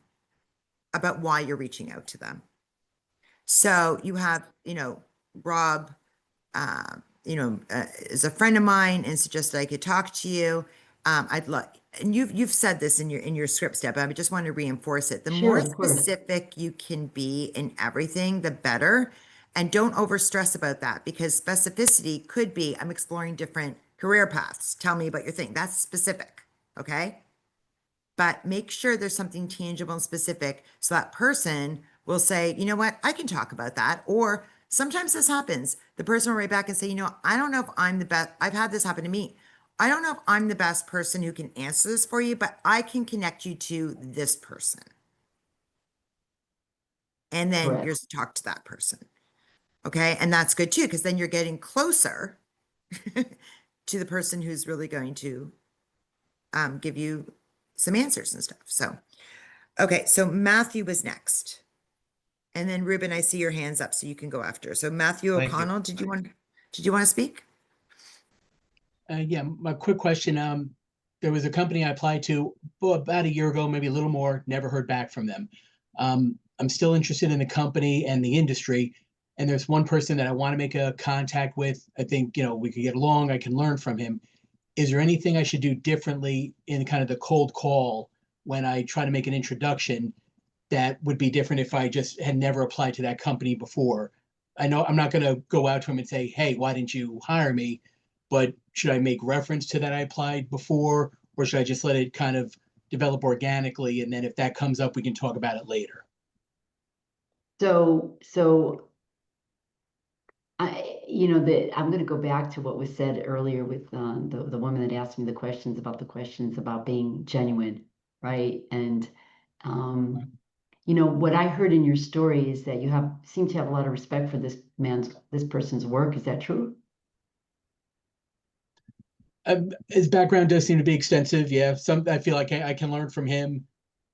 S1: about why you're reaching out to them. So you have, Rob, is a friend of mine and suggested I could talk to you. I'd love, and you've said this in your script, Step, but I just want to reinforce it. The
S2: Sure,
S1: more
S2: of course.
S1: specific you can be in everything, the better. And don't over stress about that, because specificity could be, I'm exploring different career paths. Tell me about your thing. That's specific. Okay. But make sure there's something tangible and specific so that person will say, you know what, I can talk about that. Or sometimes this happens. The person will write back and say, you know, I don't know if I'm the best. I've had this happen to me. I don't know if I'm the best person who can answer this for you, but I can connect you to this person. And then
S2: Correct.
S1: you're to talk to that person. Okay. And that's good too, because then you're getting closer to the person who's really going to give you some answers and stuff. So, okay. So Matthew was next. And then Ruben, I see your hands up, so you can go after. So Matthew
S6: Thank you.
S1: O'Connell, did you want to speak?
S6: Yeah, my quick question. There was a company I applied to about a year ago, maybe a little more, never heard back from them. I'm still interested in the company and the industry. And there's one person that I want to make a contact with. I think, we could get along. I can learn from him. Is there anything I should do differently in kind of the cold call when I try to make an introduction that would be different if I just had never applied to that company before? I know I'm not going to go out to him and say, hey, why didn't you hire me? But should I make reference to that I applied before, or should I just let it kind of develop organically? And then if that comes up, we can talk about it later.
S2: So I'm going to go back to what was said earlier with the woman that asked me the questions about being genuine, right? And what I heard in your story is that you seem to have a lot of respect for this person's work. Is that true?
S6: His background does seem to be extensive. Yeah, I feel like I can learn from him.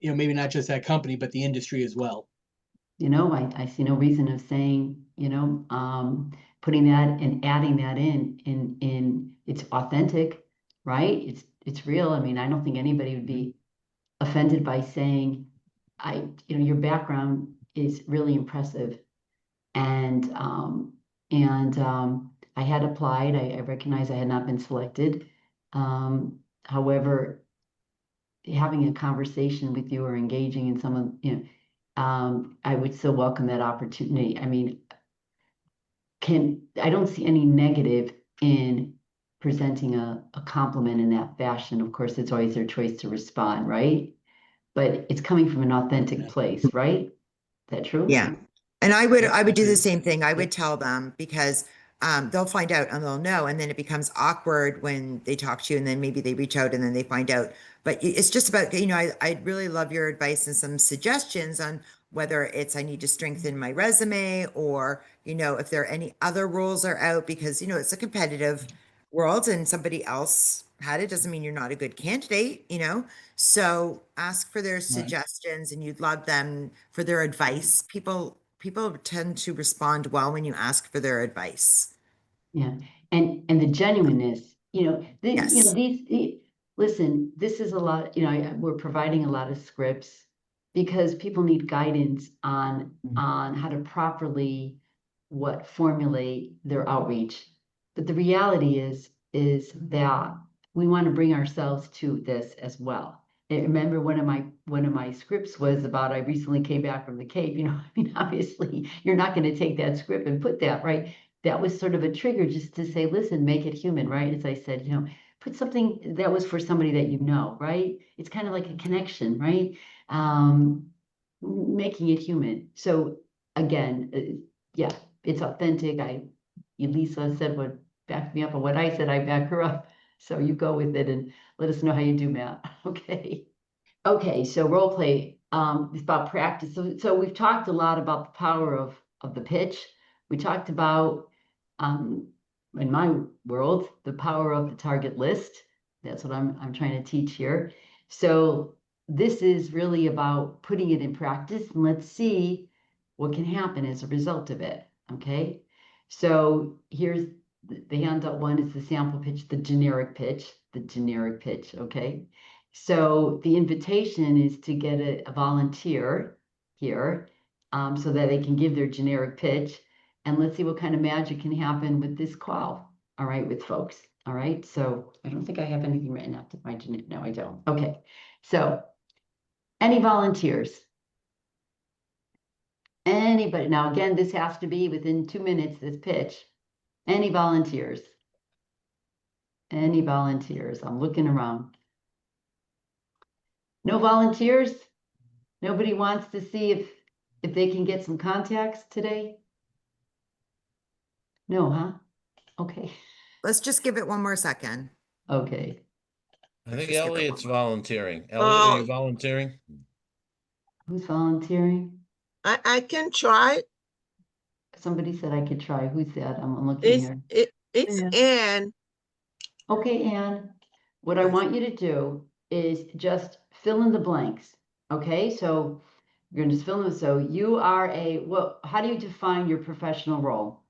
S6: Maybe not just that company, but the industry as well.
S2: I see no reason of saying, putting that and adding that in it's authentic, right? It's real. I mean, I don't think anybody would be offended by saying, your background is really impressive. And I had applied. I recognize I had not been selected. However, having a conversation with you or engaging in some of, I would still welcome that opportunity. I mean, I don't see any negative in presenting a compliment in that fashion. Of course, it's always their choice to respond, right? But it's coming from an authentic place, right? Is that true?
S1: Yeah. And I would do the
S6: Agreed.
S1: same thing. I would tell them, because they'll find out and they'll know. And then it becomes awkward when they talk to you and then maybe they reach out and then they find out. But it's just about, I'd really love your advice and some suggestions on whether it's I need to strengthen my resume, or, if there are any other rules are out, because, it's a competitive world and somebody else had it doesn't mean you're not a good candidate, So ask for their suggestions, and you'd love them for their advice. People tend to respond well when you ask for their advice.
S2: Yeah. And the genuineness,
S1: Yes.
S2: listen, this is a lot, we're providing a lot of scripts because people need guidance on how to properly formulate their outreach. But the reality is that we want to bring ourselves to this as well. And remember, one of my scripts was about, I recently came back from the Cape. I mean, obviously you're not going to take that script and put that, right? That was sort of a trigger just to say, listen, make it human, right? As I said, put something that was for somebody that right? It's kind of like a connection, right? Making it human. So again, yeah, it's authentic. Lisa said backed me up on what I said, I back her up. So you go with it and let us know how you do, Matt. Okay. Okay, so role play, it's about practice. So we've talked a lot about the power of the pitch. We talked about, in my world, the power of the target list. That's what I'm trying to teach here. So this is really about putting it in practice, and let's see what can happen as a result of it. Okay. So here's the handout one is the sample pitch, the generic pitch. Okay. So the invitation is to get a volunteer here, so that they can give their generic pitch. And let's see what kind of magic can happen with this call. All right, with folks. All right. So I don't think I have anything written up to my generic. No, I don't. Okay. So any volunteers? Any Anybody, now again, this has to be within 2 minutes, this pitch. Any volunteers? Any volunteers? I'm looking around. No volunteers? Nobody wants to see if they can get some contacts today? No, huh? Okay,
S1: Let's just give it one more second.
S2: okay.
S7: I think
S1: Just give it
S7: Elliot's
S1: one more.
S7: volunteering. Elliot, are you
S8: Oh.
S7: volunteering?
S2: Who's volunteering?
S8: I can try.
S2: Somebody said I could try. Who's that? I'm looking here.
S8: It's
S5: Yeah.
S8: Ann.
S2: Okay, Anne, what I
S1: Yes.
S2: want you to do is just fill in the blanks. Okay, so you're gonna just fill in. So you are how do you define your professional role?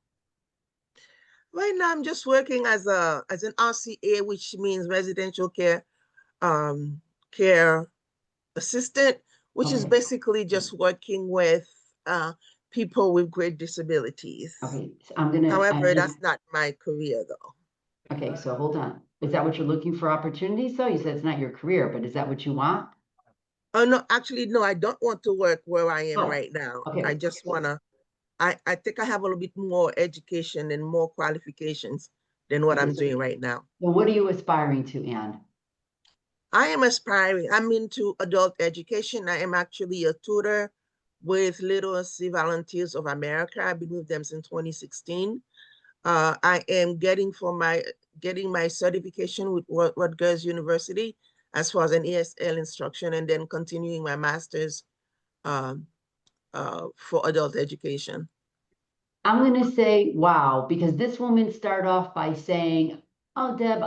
S8: Right now, I'm just working as an RCA, which means residential care assistant, which is
S2: Okay.
S8: basically just working with people with great disabilities.
S2: Okay, so I'm gonna.
S8: However, that's not my career though.
S2: Okay, so hold on. Is that what you're looking for opportunities though? You said it's not your career, but is that what you want?
S8: Oh no, actually, no, I don't want to work where I am
S2: Oh,
S8: right now.
S2: okay.
S8: I just wanna, I think I have a little bit more education and more qualifications than what
S2: Okay,
S8: I'm
S2: so-
S8: doing right now.
S2: Well, what are you aspiring to, Anne?
S8: I am aspiring, I'm into adult education. I am actually a tutor with Literacy Volunteers of America. I've been with them since 2016. I am getting my certification with Rutgers University as far as an ESL instruction, and then continuing my master's for adult education.
S2: I'm gonna say, wow, because this woman started off by saying, oh, Deb,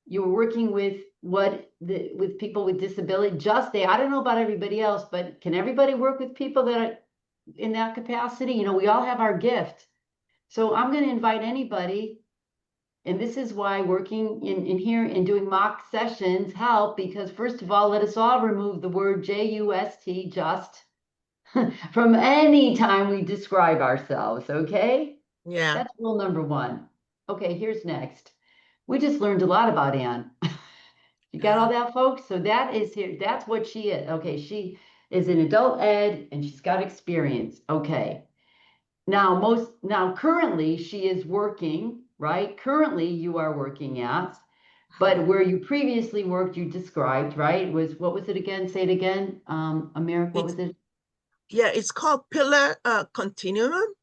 S2: you're working with with people with disability, I don't know about everybody else, but can everybody work with people that are in that capacity? You know, we all have our gift. So I'm gonna invite anybody. And this is why working in here and doing mock sessions help, because first of all, let us all remove the word J-U-S-T, just, from any time we describe ourselves, okay?
S8: Yeah.
S2: That's rule number one. Okay, here's next. We just learned a lot about Anne. You got all that, folks? So that is here. That's what she is. Okay, she is in adult ed and she's got experience. Okay. Now currently she is working, right? Currently you are working at, but where you previously worked, you described, right? What was it again? Say it again. America, what was it?
S8: Yeah, it's called Pillar Continuum.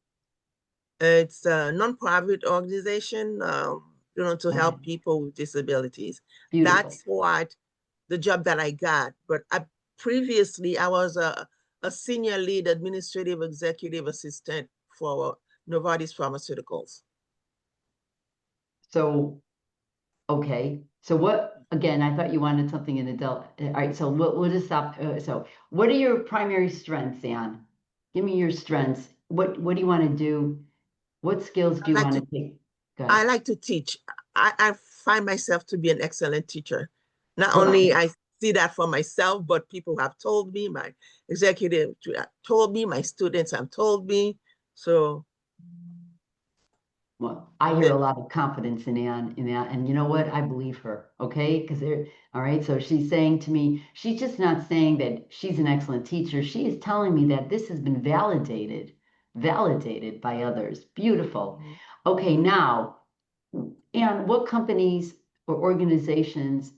S8: It's a nonprofit organization, to help people with disabilities.
S2: Beautiful.
S8: That's what the job that I got. But previously I was a senior lead administrative executive assistant for Novartis Pharmaceuticals.
S2: So, okay. So what, again, I thought you wanted something in adult. All right, so we'll just stop. So what are your primary strengths, Anne? Give me your strengths. What do you want to do? What skills do you want to take? Go
S8: I
S2: ahead.
S8: like to teach. I find myself to be an excellent teacher. Not
S2: Well,
S8: only I see that for myself, but people have told me, my executive told me, my students have told me. So
S2: Well, I hear a lot of confidence in Anne in that, and you know what? I believe her, okay? Because all right, so she's saying to me, she's just not saying that she's an excellent teacher. She is telling me that this has been validated by others. Beautiful. Okay, now, Anne, what companies or organizations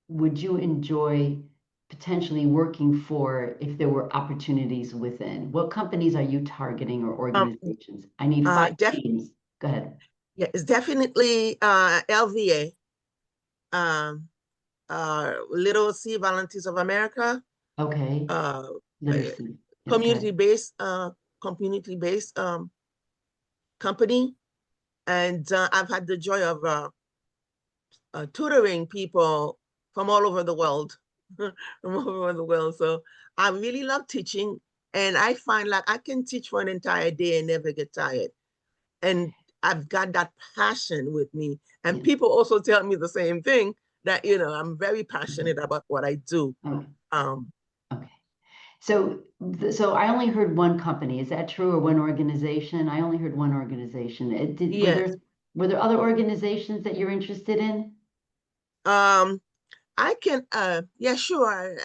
S2: would you enjoy potentially working for if there were opportunities within? What companies are you targeting or organizations? I need 5 names. Go ahead.
S8: yeah, it's definitely LVA, Literacy Volunteers of America.
S2: Okay. Literacy.
S8: Community-based company. And I've had the joy of tutoring people from all over the world, from all over the world. So I really love teaching, and I find like I can teach for an entire day and never get tired. And I've got that passion with me. And people also tell me the same thing, that, I'm very passionate about what I do.
S2: Okay.
S8: Okay.
S2: So I only heard one company. Is that true, or one organization? I only heard one organization. Were there other organizations that you're interested in?
S8: I can, yeah, sure.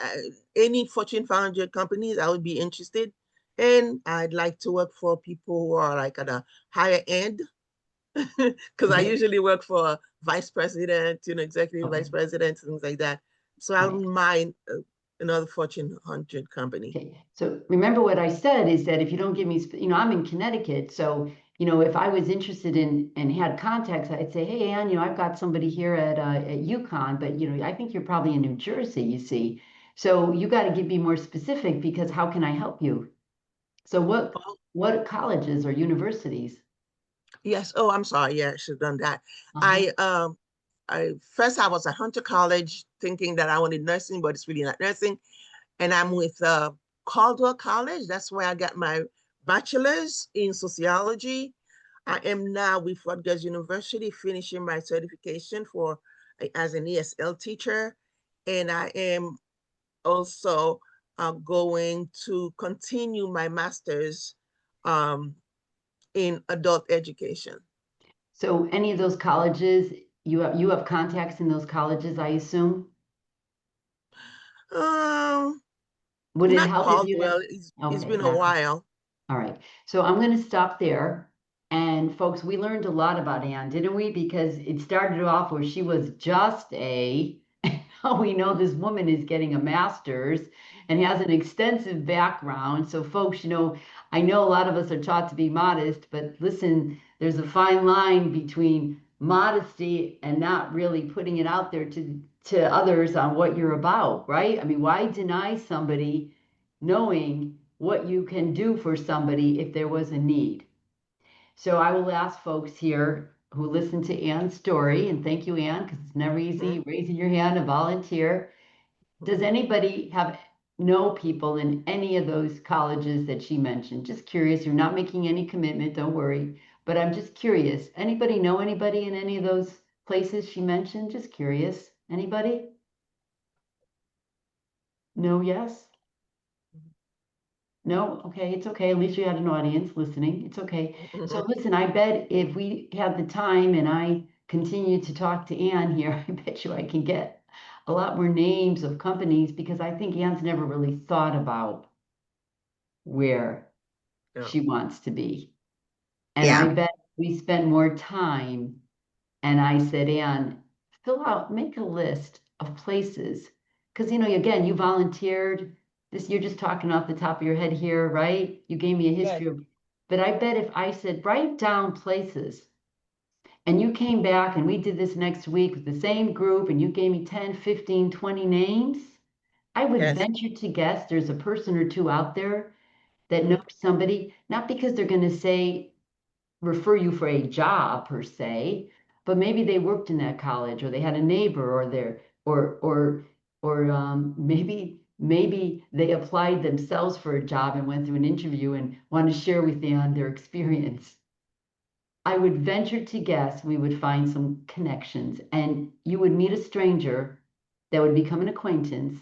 S8: any Fortune 500 companies, I would be interested. And I'd like to work for people who are like at a higher end, because I
S2: Okay.
S8: usually work for vice president, executive vice president, things like that. So I
S2: Right.
S8: wouldn't mind another Fortune 100 company.
S2: Okay, so remember what I said is that if you don't give me, I'm in Connecticut, so, if I was interested in and had contacts, I'd say, hey, Ann, I've got somebody here at UConn, but, I think you're probably in New Jersey, you see. So you got to give me more specific, because how can I help you? So what colleges or universities?
S8: Yes. Oh, I'm sorry. Yeah, I should have done that.
S2: Uh-huh.
S8: I was at Hunter College thinking that I wanted nursing, but it's really not nursing. And I'm with Caldwell College. That's where I got my bachelor's in sociology. I am now with Rutgers University finishing my certification for as an ESL teacher. And I am also going to continue my master's in adult education.
S2: So any of those colleges, you have contacts in those colleges, I assume?
S8: Um,
S2: Would it
S8: Not
S2: help if you
S8: Caldwell.
S2: had?
S8: It's
S2: Okay,
S8: been a
S2: not.
S8: while.
S2: All right, so I'm going to stop there. And folks, we learned a lot about Ann, didn't we? Because it started off where she was just now we know this woman is getting a master's and has an extensive background. So folks, I know a lot of us are taught to be modest, but listen, there's a fine line between modesty and not really putting it out there to others on what you're about, right? I mean, why deny somebody knowing what you can do for somebody if there was a need? So I will ask folks here who listen to Ann's story, and thank you, Ann, because it's never easy raising your hand to volunteer. Does anybody know people in any of those colleges that she mentioned? Just curious. You're not making any commitment, don't worry. But I'm just curious. Anybody know anybody in any of those places she mentioned? Just curious. Anybody? No, yes? No? Okay, it's okay. At least you had an audience listening. It's okay. So listen, I bet if we have the time and I continue to talk to Ann here, I bet you I can get a lot more names of companies, because I think Ann's never really thought about where
S8: Yeah.
S2: she wants to be. And
S1: Yeah.
S2: I bet we spend more time. And I said, Ann, make a list of places. Because, again, you volunteered. You're just talking off the top of your head here, right? You gave me a history of, but I bet if I said, write down places, and you came back and we did this next week with the same group, and you gave me 10, 15, 20 names, I would
S8: Yes.
S2: venture to guess there's a person or two out there that knows somebody, not because they're going to say, refer you for a job per se, but maybe they worked in that college, or they had a neighbor, or maybe they applied themselves for a job and went through an interview and want to share with you on their experience. I would venture to guess we would find some connections, and you would meet a stranger that would become an acquaintance,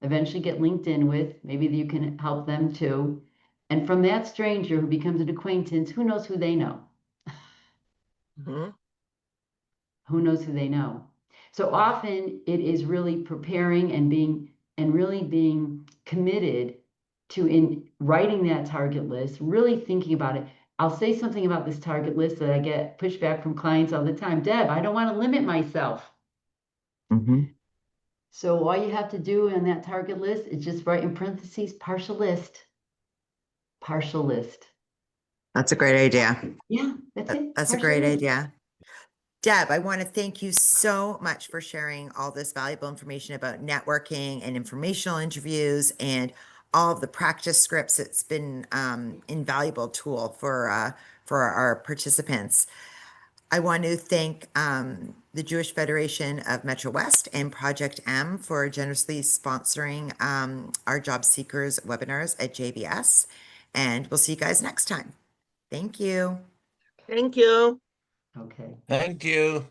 S2: eventually get linked in with, maybe you can help them too. And from that stranger who becomes an acquaintance, who knows who they know? Who knows who they know? So often it is really preparing and really being committed to in writing that target list, really thinking about it. I'll say something about this target list that I get pushback from clients all the time. Deb, I don't want to limit myself. So all you have to do on that target list is just write in parentheses, partial list. Partial list.
S1: That's a great idea.
S2: Yeah, that's it.
S1: That's a
S2: Partial
S1: great
S2: list.
S1: idea. Deb, I want to thank you so much for sharing all this valuable information about networking and informational interviews and all of the practice scripts. It's been invaluable tool for our participants. I want to thank the Jewish Federation of Metro West and Project M for generously sponsoring our job seekers webinars at JBS. And we'll see you guys next time. Thank you.
S8: Thank you.
S2: Okay.
S7: Thank you.